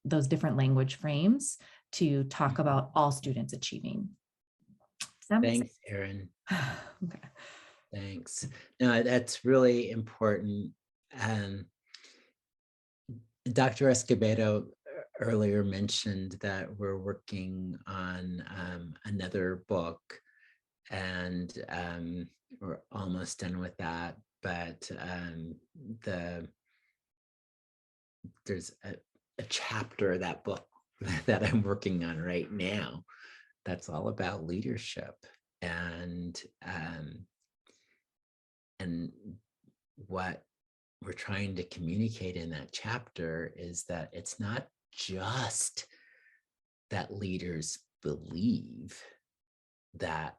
those different language frames to talk about all students achieving. Thanks, Erin. Okay. Thanks. No, that's really important. Dr. Escobedo earlier mentioned that we're working on another book, and we're almost done with that. But there's a chapter of that book that I'm working on right now that's all about leadership, and what we're trying to communicate in that chapter is that it's not just that leaders believe that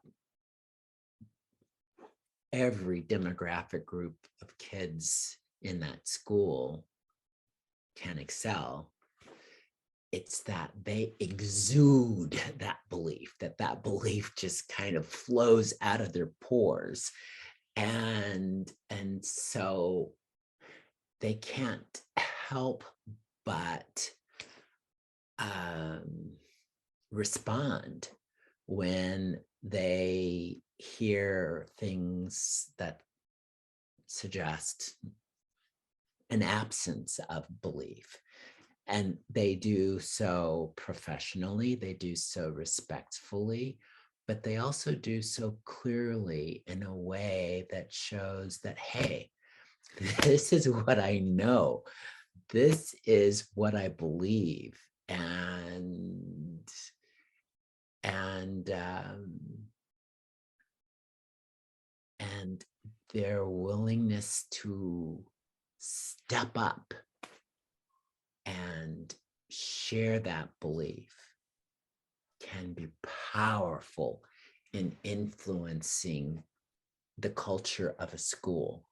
every demographic group of kids in that school can excel. It's that they exude that belief just kind of flows out of their pores. And so they can't help but respond when they hear things that suggest an absence of belief. And they do so professionally, they do so respectfully, but they also do so clearly in a way that shows that, hey, this is what I know. This is what I believe. And their willingness to step up and share that belief can be powerful in influencing the culture of a school.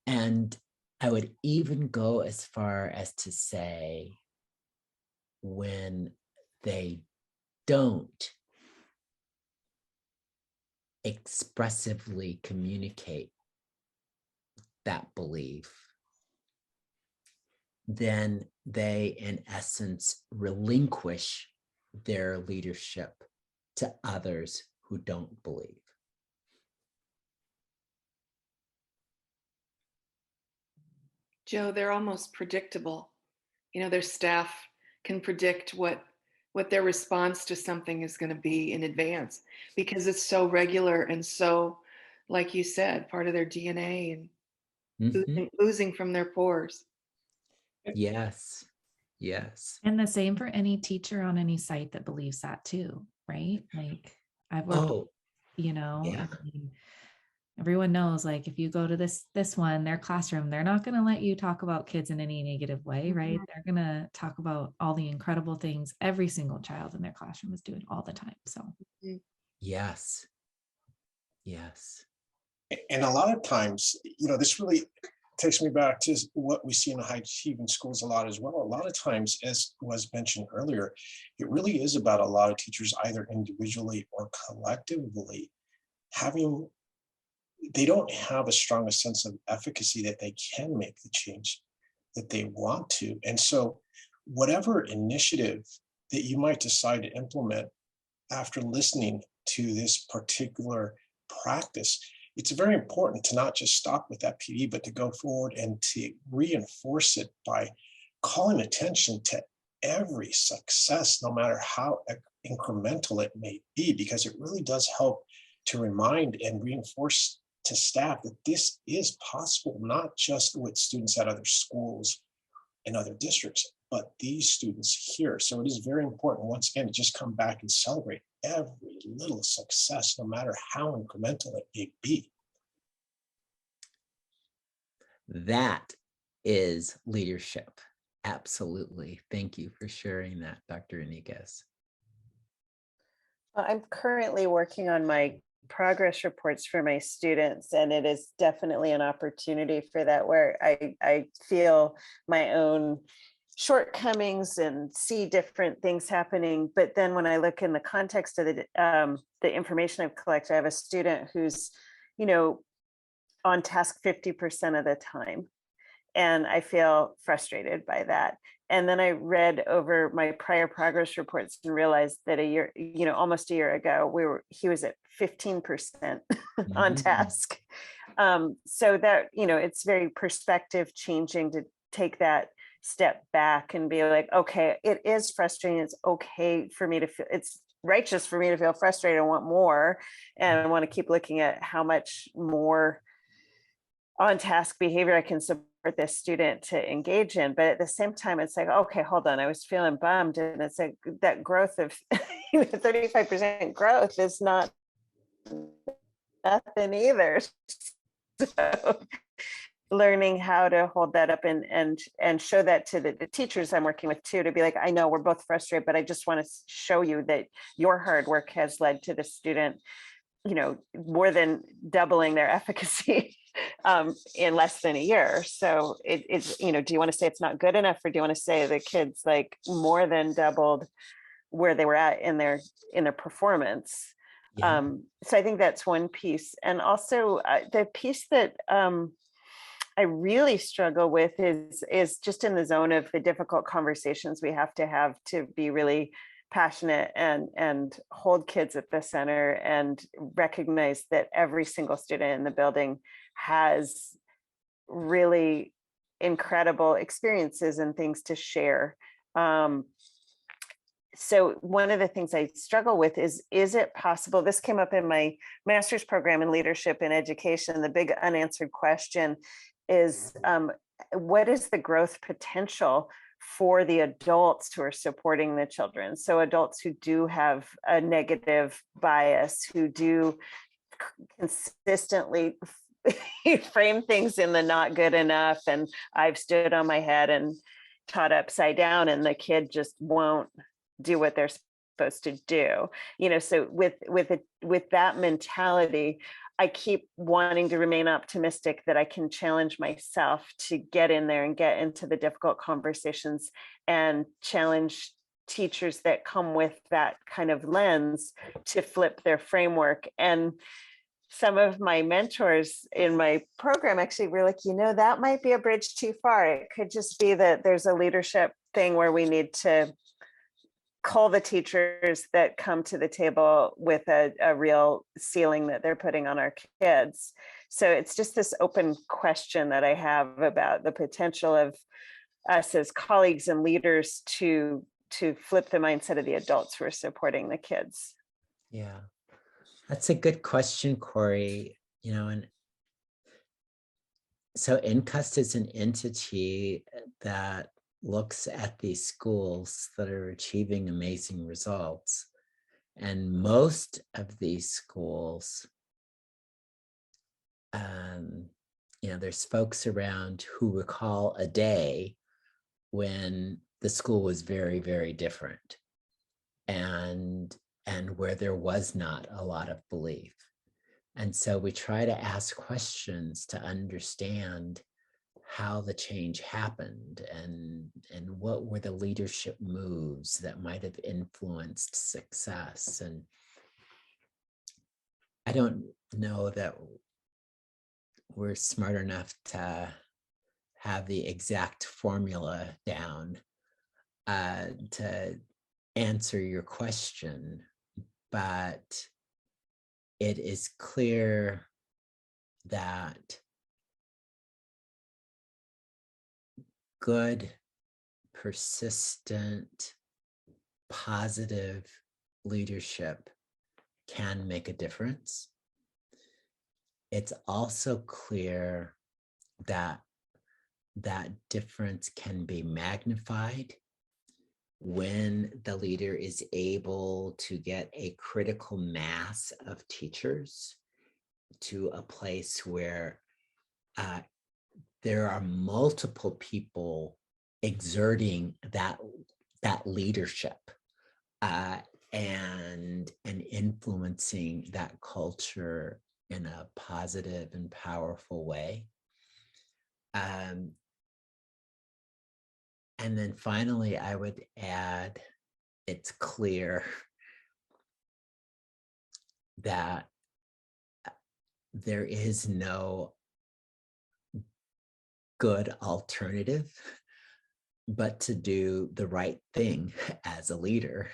And I would even go as far as to say, when they don't expressively communicate that belief, then they, in essence, relinquish their leadership to others who don't believe. Joe, they're almost predictable. You know, their staff can predict what their response to something is going to be in advance because it's so regular and so, like you said, part of their DNA and oozing from their pores. Yes. Yes. And the same for any teacher on any site that believes that too, right? Like I've worked, you know, yeah. I mean, everyone knows, like, if you go to this one, their classroom, they're not going to let you talk about kids in any negative way, right? They're going to talk about all the incredible things every single child in their classroom is doing all the time. So yes. Yes. And a lot of times, you know, this really takes me back to what we see in high achieving schools a lot as well. A lot of times, as was mentioned earlier, it really is about a lot of teachers, either individually or collectively, they don't have a strong sense of efficacy that they can make the change that they want to. And so whatever initiative that you might decide to implement after listening to this particular practice, it's very important to not just stop with that PD, but to go forward and to reinforce it by calling attention to every success, no matter how incremental it may be, because it really does help to remind and reinforce to staff that this is possible, not just with students at other schools and other districts, but these students here. So it is very important, once again, to just come back and celebrate every little success, no matter how incremental it may be. That is leadership. Absolutely. Thank you for sharing that, Dr. Iniguez. I'm currently working on my progress reports for my students, and it is definitely an opportunity for that, where I feel my own shortcomings and see different things happening. But then when I look in the context of the information I've collected, I have a student who's, you know, on task 50% of the time. And I feel frustrated by that. And then I read over my prior progress reports and realized that almost a year ago, he was at 15% on task. So that, it's very perspective changing to take that step back and be like, okay, it is frustrating. It's okay for me to feel, it's righteous for me to feel frustrated and want more. And I want to keep looking at how much more on task behavior I can support this student to engage in. But at the same time, it's like, okay, hold on, I was feeling bummed. And it's like that growth of 35% growth is not nothing either. So learning how to hold that up and show that to the teachers I'm working with too, to be like, I know we're both frustrated, but I just want to show you that your hard work has led to the student, more than doubling their efficacy in less than a year. So it's, do you want to say it's not good enough, or do you want to say the kids like more than doubled where they were at in their performance? Yeah. So I think that's one piece. And also the piece that I really struggle with is just in the zone of the difficult conversations we have to be really passionate and hold kids at the center and recognize that every single student in the building has really incredible experiences and things to share. So one of the things I struggle with is it possible, this came up in my master's program in leadership and education, the big unanswered question is, what is the growth potential for the adults who are supporting the children? So adults who do have a negative bias, who do consistently frame things in the not good enough, and I've stood on my head and taught upside down, and the kid just won't do what they're supposed to do. So with that mentality, I keep wanting to remain optimistic that I can challenge myself to get in there and get into the difficult conversations and challenge teachers that come with that kind of lens to flip their framework. And some of my mentors in my program actually were like, that might be a bridge too far. It could just be that there's a leadership thing where we need to call the teachers that come to the table with a real ceiling that they're putting on our kids. So it's just this open question that I have about the potential of us as colleagues and leaders to flip the mindset of the adults who are supporting the kids. Yeah, that's a good question, Corey. And so NCUST is an entity that looks at these schools that are achieving amazing results. And most of these schools, there's folks around who recall a day when the school was very, very different and where there was not a lot of belief. And so we try to ask questions to understand how the change happened and what were the leadership moves that might have influenced success. And I don't know that we're smart enough to have the exact formula down to answer your question, but it is clear that good, persistent, positive leadership can make a difference. It's also clear that that difference can be magnified when the leader is able to get a critical mass of teachers to a place where there are multiple people exerting that leadership and influencing that culture in a positive and powerful way. And then finally, I would add, it's clear that there is no good alternative but to do the right thing as a leader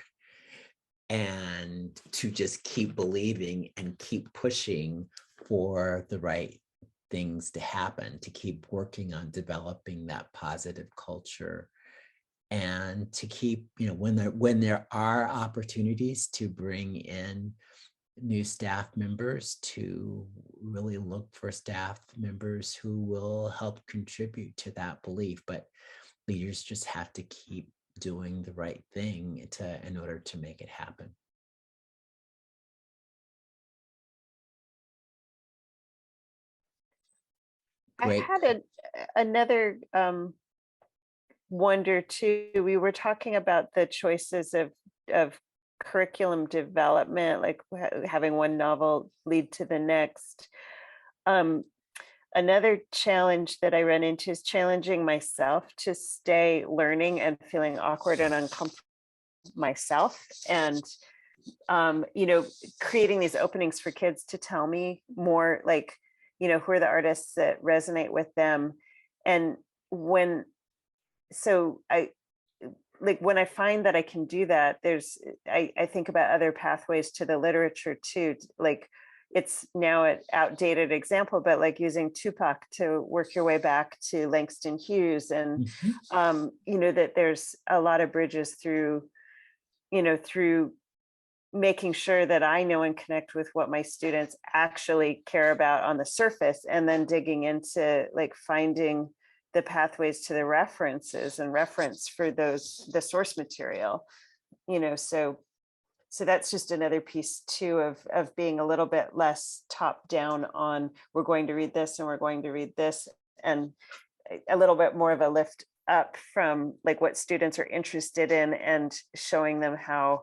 and to just keep believing and keep pushing for the right things to happen, to keep working on developing that positive culture, and to keep, when there are opportunities to bring in new staff members, to really look for staff members who will help contribute to that belief. But leaders just have to keep doing the right thing in order to make it happen. Great. I had another wonder too. We were talking about the choices of curriculum development, like having one novel lead to the next. Another challenge that I run into is challenging myself to stay learning and feeling awkward and uncomfortable myself. And creating these openings for kids to tell me more, like, who are the artists that resonate with them. And when I find that I can do that, I think about other pathways to the literature too. Like, it's now an outdated example, but like using Tupac to work your way back to Langston Hughes, and that there's a lot of bridges through making sure that I know and connect with what my students actually care about on the surface, and then digging into like finding the pathways to the references and reference for the source material, so that's just another piece too of being a little bit less top down on, we're going to read this and we're going to read this, and a little bit more of a lift up from like what students are interested in, and showing them how,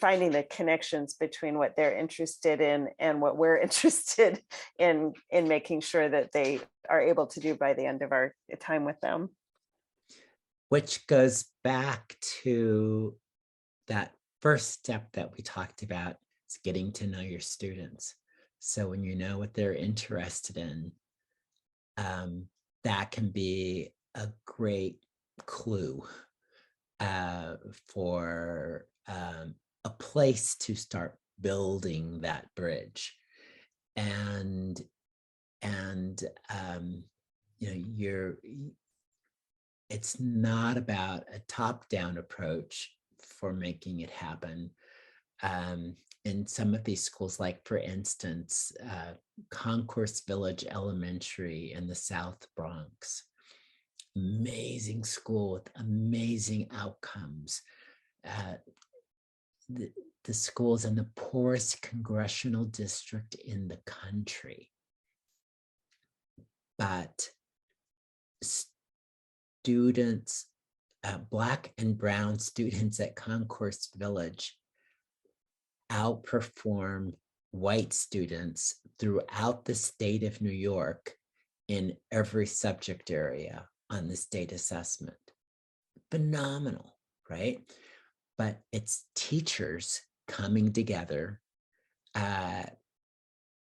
finding the connections between what they're interested in and what we're interested in making sure that they are able to do by the end of our time with them. Which goes back to that first step that we talked about, is getting to know your students. So when you know what they're interested in, that can be a great clue for a place to start building that bridge. And it's not about a top-down approach for making it happen. In some of these schools, like for instance, Concourse Village Elementary in the South Bronx, amazing school with amazing outcomes. The school's in the poorest congressional district in the country, but students, Black and Brown students at Concourse Village outperform white students throughout the state of New York in every subject area on the state assessment. Phenomenal, right? But it's teachers coming together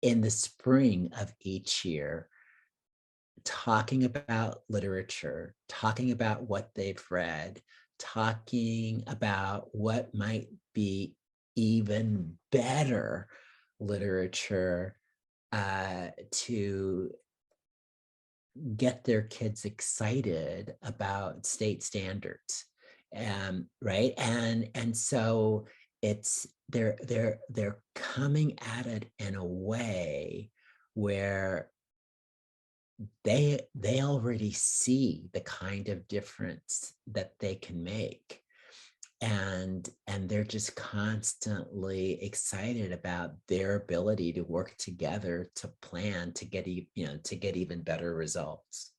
in the spring of each year, talking about literature, talking about what they've read, talking about what might be even better literature to get their kids excited about state standards, right? And so they're coming at it in a way where they already see the kind of difference that they can make, and they're just constantly excited about their ability to work together to plan to get even better results.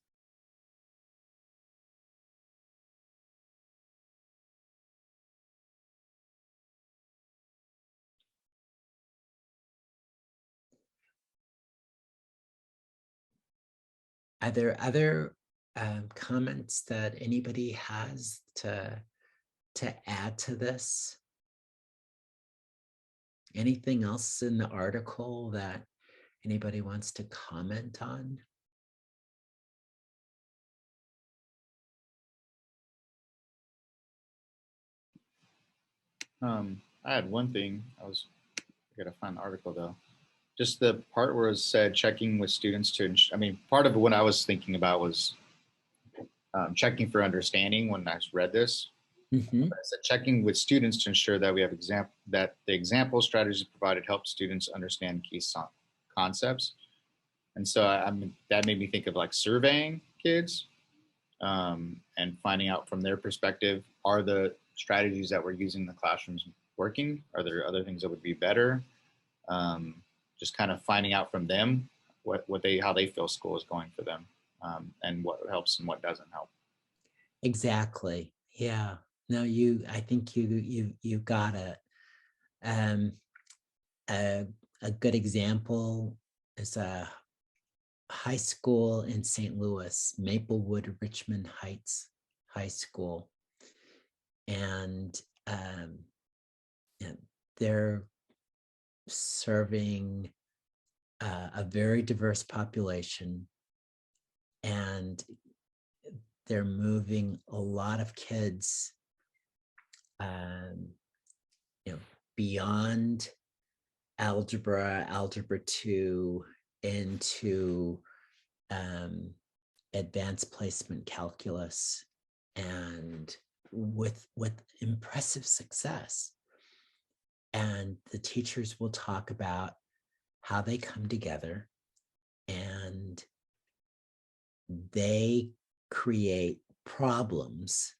Are there other comments that anybody has to add to this? Anything else in the article that anybody wants to comment on? I had one thing. I gotta find the article though. Just the part where it said checking with students to, part of what I was thinking about was checking for understanding when I read this. Mm-hmm. I said checking with students to ensure that we have that the example strategies provided help students understand key concepts. And so that made me think of like surveying kids and finding out from their perspective, are the strategies that we're using in the classrooms working? Are there other things that would be better? Just kind of finding out from them how they feel school is going for them, and what helps and what doesn't help. Exactly. Yeah. No, I think you got it. A good example is a high school in St. Louis, Maplewood Richmond Heights High School. And and they're serving a very diverse population, and they're moving a lot of kids beyond algebra 2 into advanced placement calculus, and with impressive success. And the teachers will talk about how they come together and they create problems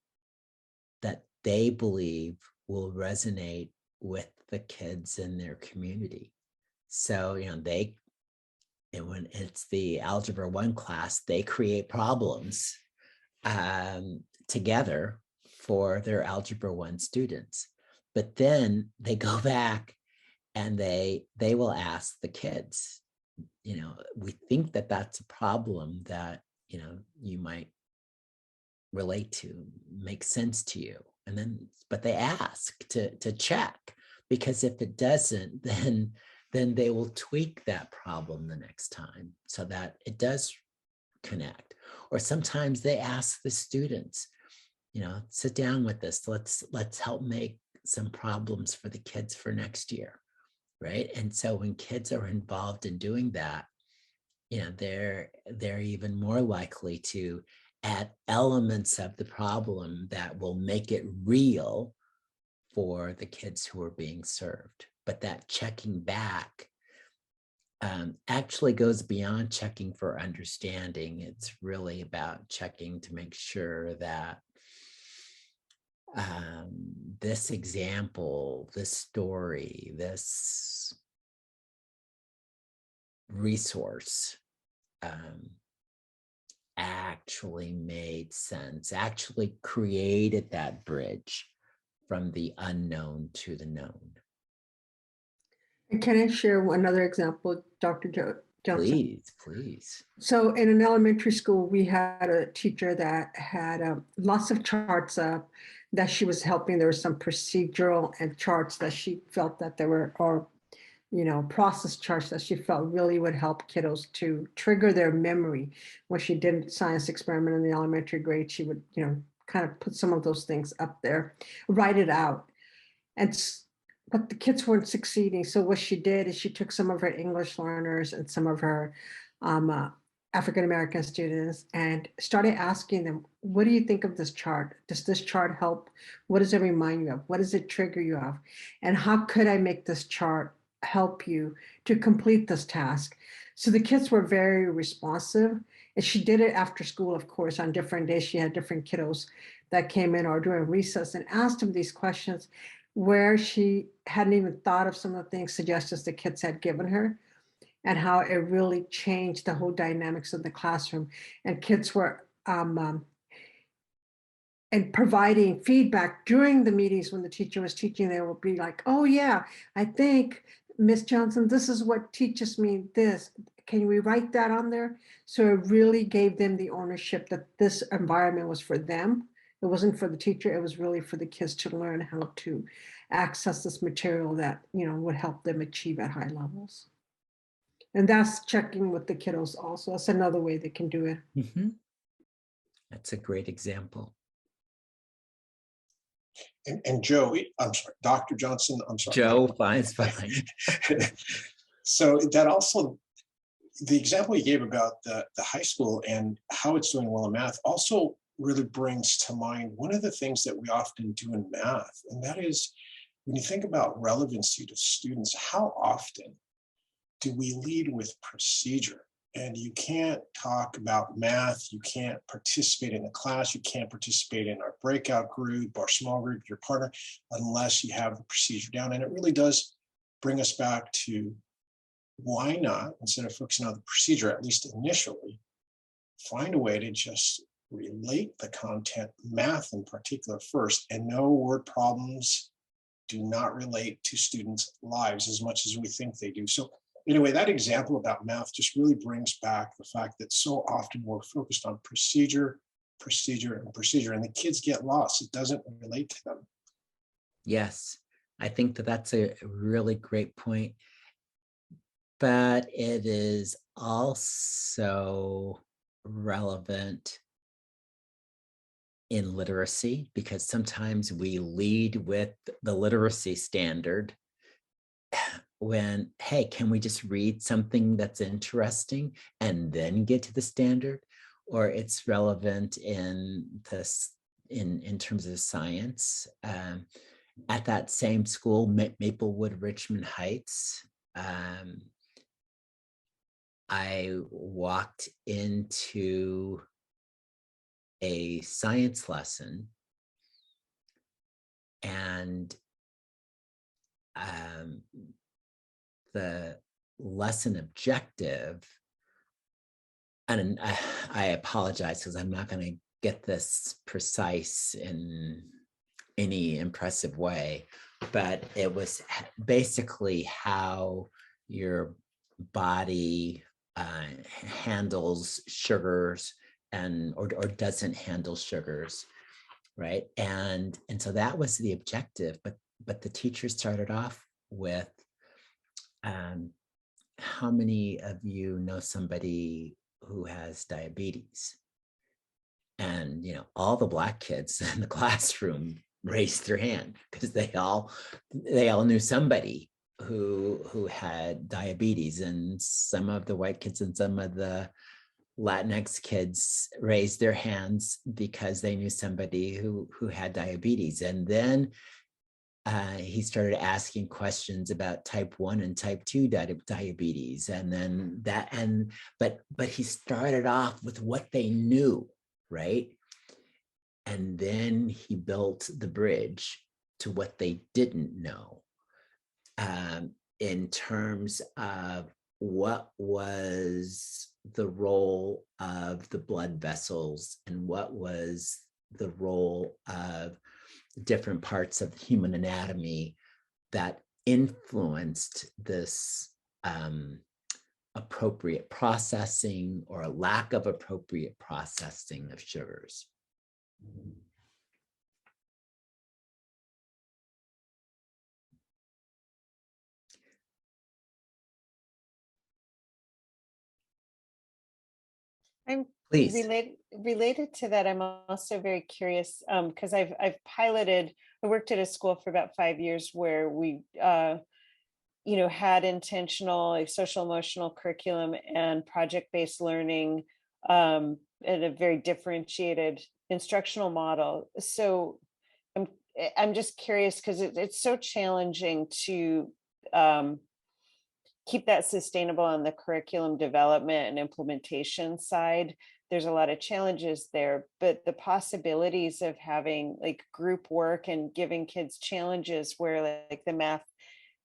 that they believe will resonate with the kids in their community. So, when it's the Algebra 1 class, they create problems together for their Algebra 1 students. But then they go back and they will ask the kids, we think that that's a problem that, you might relate to, make sense to you. And then, but they ask to check, because if it doesn't, then they will tweak that problem the next time so that it does connect. Or sometimes they ask the students, sit down with us, let's help make some problems for the kids for next year, right? And so when kids are involved in doing that, they're even more likely to add elements of the problem that will make it real for the kids who are being served. But that checking back actually goes beyond checking for understanding. It's really about checking to make sure that this example, this story, this resource actually made sense, actually created that bridge from the unknown to the known. And can I share another example, Dr. Johnson? Please. So in an elementary school, we had a teacher that had lots of charts up that she was helping. There were some procedural and charts that she felt that there were, or process charts that she felt really would help kiddos to trigger their memory. When she did science experiment in the elementary grade, she would, kind of put some of those things up there, write it out. But the kids weren't succeeding. So what she did is she took some of her English learners and some of her African-American students and started asking them, what do you think of this chart? Does this chart help? What does it remind you of? What does it trigger you of? And how could I make this chart help you to complete this task? So the kids were very responsive. And she did it after school, of course. On different days, she had different kiddos that came in or during recess and asked them these questions where she hadn't even thought of some of the things, suggestions the kids had given her, and how it really changed the whole dynamics of the classroom. And kids were and providing feedback during the meetings when the teacher was teaching. They would be like, oh yeah, I think Miss Johnson, this is what teaches me this. Can we write that on there? So it really gave them the ownership that this environment was for them. It wasn't for the teacher. It was really for the kids to learn how to access this material that, would help them achieve at high levels. And that's checking with the kiddos also. That's another way they can do it. Mm-hmm. That's a great example. And Joe, I'm sorry, Dr. Johnson, I'm sorry. Joe, fine. So that also, the example you gave about the high school and how it's doing well in math also really brings to mind one of the things that we often do in math. And that is, when you think about relevancy to students, how often do we lead with procedure? And you can't talk about math, you can't participate in the class, you can't participate in our breakout group, our small group, your partner, unless you have the procedure down. And it really does bring us back to why not, instead of focusing on the procedure, at least initially, find a way to just relate the content, math in particular, first. And no, word problems do not relate to students' lives as much as we think they do. So anyway, that example about math just really brings back the fact that so often we're focused on procedure, and the kids get lost. It doesn't relate to them. Yes, I think that that's a really great point, but it is also relevant in literacy, because sometimes we lead with the literacy standard when, hey, can we just read something that's interesting and then get to the standard? Or it's relevant in this, in terms of science. At that same school, Maplewood, Richmond Heights, I walked into a science lesson, and the lesson objective, and I apologize because I'm not going to get this precise in any impressive way, but it was basically how your body handles sugars or doesn't handle sugars, right? And so that was the objective, but the teacher started off with, how many of you know somebody who has diabetes? And all the Black kids in the classroom raised their hand because they all knew somebody who had diabetes, and some of the white kids and some of the Latinx kids raised their hands because they knew somebody who had diabetes. And then he started asking questions about type 1 and type 2 diabetes, and then but he started off with what they knew, right? And then he built the bridge to what they didn't know, in terms of what was the role of the blood vessels and what was the role of different parts of the human anatomy that influenced this appropriate processing or a lack of appropriate processing of sugars. I'm Please. related to that. I'm also very curious because I worked at a school for about 5 years where we had intentional, like, social emotional curriculum and project-based learning, and a very differentiated instructional model. So I'm just curious because it's so challenging to keep that sustainable on the curriculum development and implementation side. There's a lot of challenges there, but the possibilities of having like group work and giving kids challenges where like the math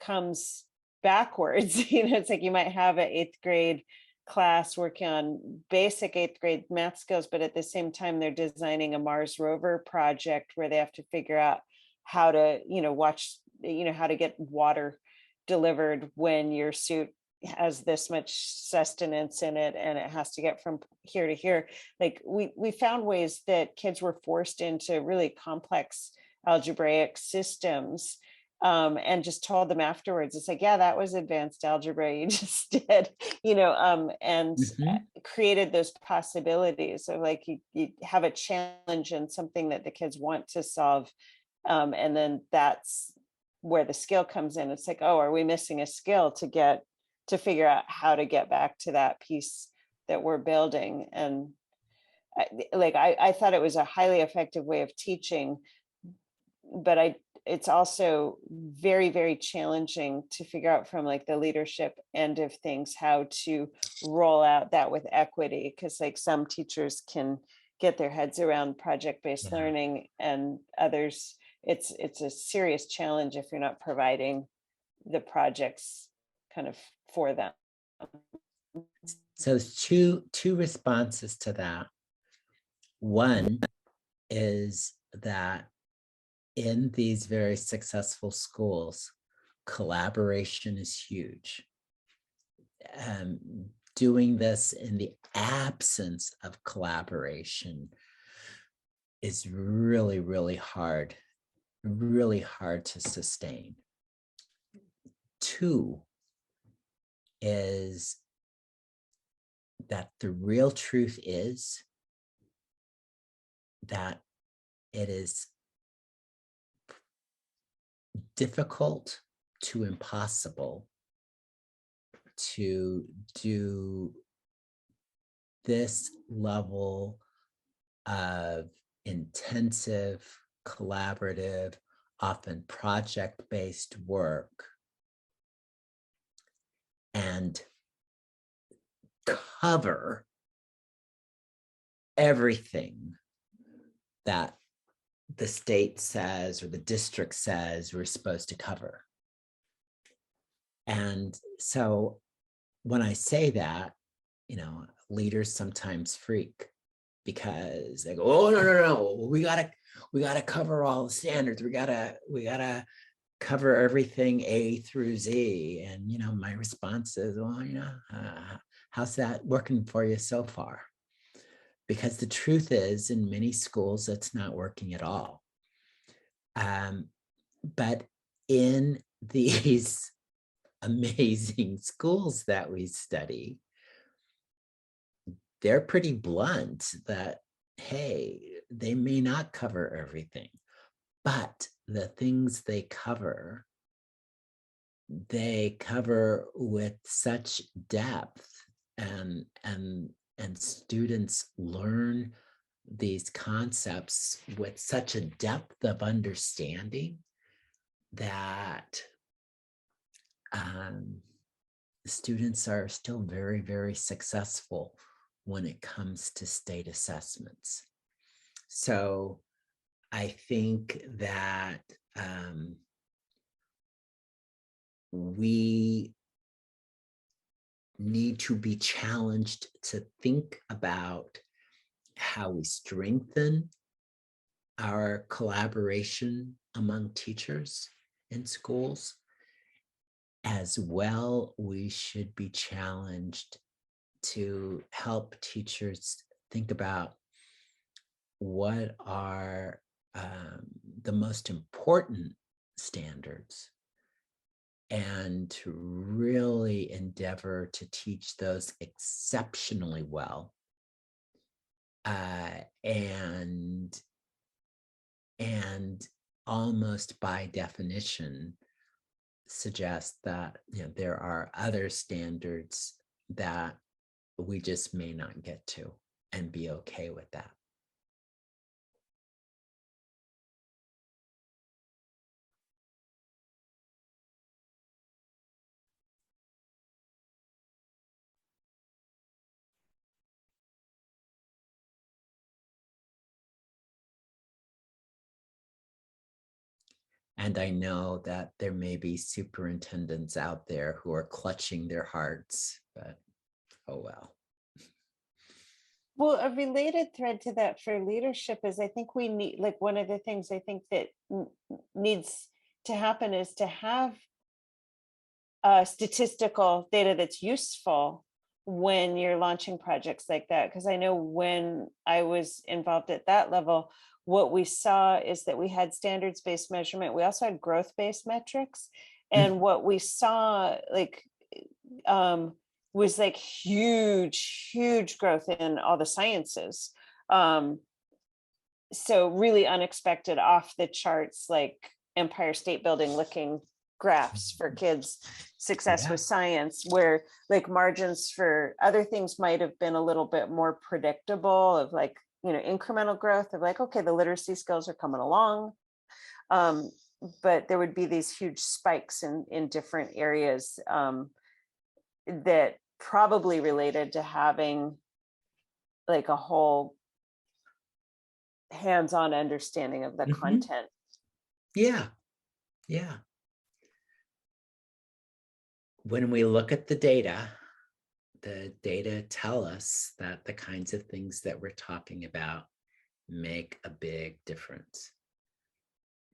comes backwards, it's like you might have an 8th grade class working on basic 8th grade math skills, but at the same time they're designing a Mars rover project where they have to figure out how to how to get water delivered when your suit has this much sustenance in it and it has to get from here to here. Like we found ways that kids were forced into really complex algebraic systems, and just told them afterwards, it's like, yeah, that was advanced algebra you just did, and created those possibilities of like you have a challenge and something that the kids want to solve, and then that's where the skill comes in. It's like, oh, are we missing a skill to figure out how to get back to that piece that we're building? And I thought it was a highly effective way of teaching, but it's also very, very challenging to figure out from like the leadership end of things, how to roll out that with equity. Cause like some teachers can get their heads around project-based learning, and others, it's a serious challenge if you're not providing the projects kind of for them. So there's two responses to that. One is that in these very successful schools, collaboration is huge. Doing this in the absence of collaboration is really, really hard to sustain, two is that the real truth is that it is difficult to impossible to do this level of intensive, collaborative, often project-based work and cover everything that the state says or the district says we're supposed to cover. And so when I say that, you know, leaders sometimes freak because they go, oh, no, we gotta cover all the standards. We gotta cover everything A through Z. And, you know, my response is, well, you know, how's that working for you so far? Because the truth is, in many schools, it's not working at all. But in these amazing schools that we study, they're pretty blunt that, hey, they may not cover everything, but the things they cover with such depth, and students learn these concepts with such a depth of understanding that students are still very, very successful when it comes to state assessments. So I think that we need to be challenged to think about how we strengthen our collaboration among teachers in schools. As well, we should be challenged to help teachers think about what are the most important standards and to really endeavor to teach those exceptionally well. And almost by definition suggest that, you know, there are other standards that we just may not get to, and be okay with that. And I know that there may be superintendents out there who are clutching their hearts, but oh well. Well, a related thread to that for leadership is I think we need, like, one of the things I think that needs to happen is to have statistical data that's useful when you're launching projects like that. Because I know when I was involved at that level, what we saw is that we had standards-based measurement. We also had growth-based metrics. And what we saw, like, was like huge growth in all the sciences. So really unexpected, off the charts, like Empire State Building looking graphs for kids' success with science, where like margins for other things might have been a little bit more predictable, of like, you know, incremental growth of like, okay, the literacy skills are coming along. But there would be these huge spikes in different areas that probably related to having like a whole hands-on understanding of the content. Yeah. When we look at the data tell us that the kinds of things that we're talking about make a big difference.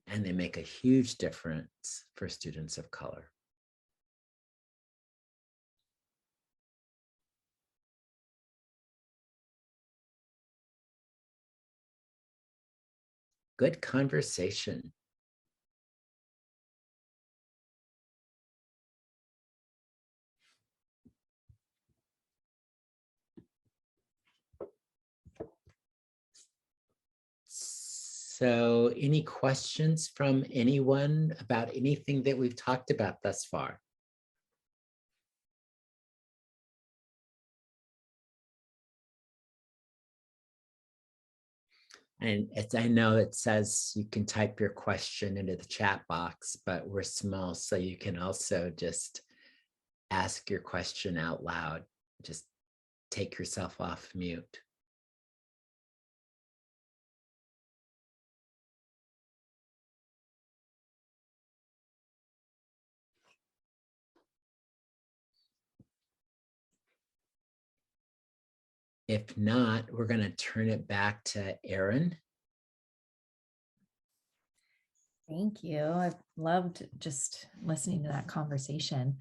And they make a huge difference for students of color. Good conversation. So any questions from anyone about anything that we've talked about thus far? And I know it says you can type your question into the chat box, but we're small, so you can also just ask your question out loud. Just take yourself off mute. If not, we're going to turn it back to Erin. Thank you. I've loved just listening to that conversation.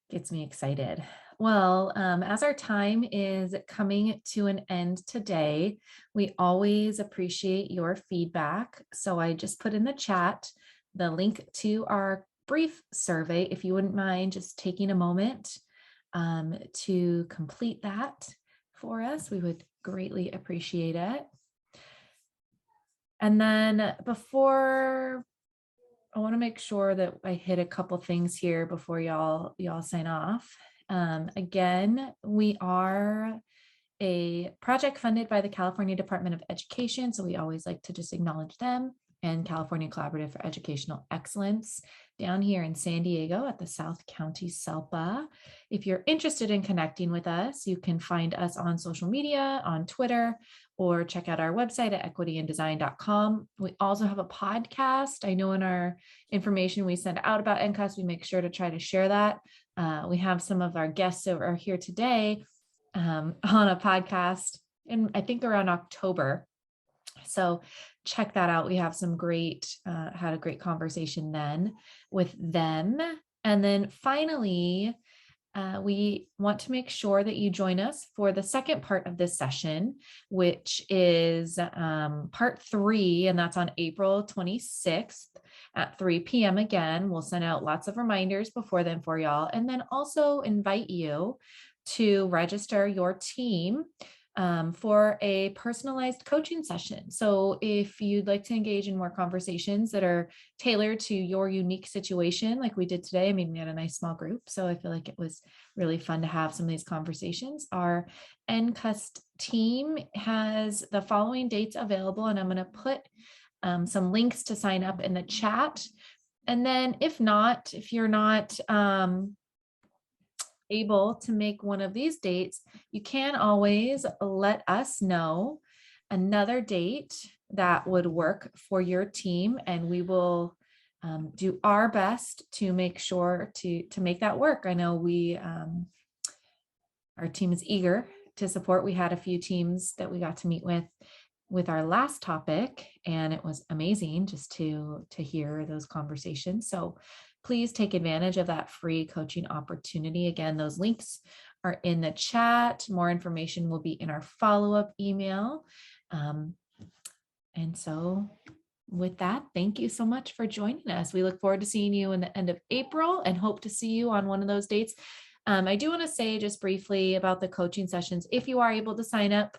Gets me excited. Well, as our time is coming to an end today, we always appreciate your feedback. So I just put in the chat the link to our brief survey. If you wouldn't mind just taking a moment to complete that for us, we would greatly appreciate it. And then before, I want to make sure that I hit a couple things here before y'all sign off. Again, we are a project funded by the California Department of Education, so we always like to just acknowledge them, and California Collaborative for Educational Excellence down here in San Diego at the South County SELPA. If you're interested in connecting with us, you can find us on social media, on Twitter, or check out our website at equityanddesign.com. We also have a podcast. I know in our information we send out about NCUST, we make sure to try to share that. We have some of our guests that are here today on a podcast, and I think around October. So check that out. We have some great, had a great conversation then with them. And then finally, we want to make sure that you join us for the second part of this session, which is part 3, and that's on April 26th at 3 p.m. Again, we'll send out lots of reminders before then for y'all, and then also invite you to register your team for a personalized coaching session. So if you'd like to engage in more conversations that are tailored to your unique situation, like we did today, I mean, we had a nice small group, so I feel like it was really fun to have some of these conversations. Our NCUST team has the following dates available, and I'm going to put some links to sign up in the chat. And then if you're not able to make one of these dates, you can always let us know another date that would work for your team, and we will do our best to make sure to make that work. I know our team is eager to support. We had a few teams that we got to meet with our last topic, and it was amazing just to hear those conversations. So please take advantage of that free coaching opportunity. Again, those links are in the chat. More information will be in our follow-up email. And so with that, thank you so much for joining us. We look forward to seeing you in the end of April and hope to see you on one of those dates. I do want to say just briefly about the coaching sessions. If you are able to sign up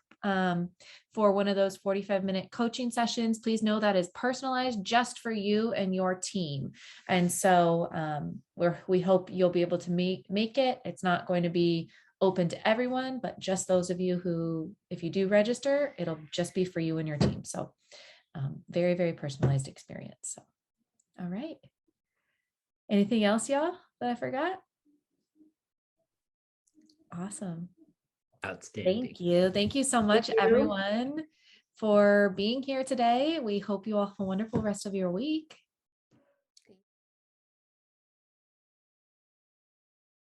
for one of those 45-minute coaching sessions, please know that is personalized just for you and your team. And so we hope you'll be able to make it. It's not going to be open to everyone, but just those of you who, if you do register, it'll just be for you and your team. So very, very personalized experience. So, all right. Anything else, y'all, that I forgot? Awesome. Outstanding. Thank you. Thank you so much, everyone, for being here today. We hope you all have a wonderful rest of your week.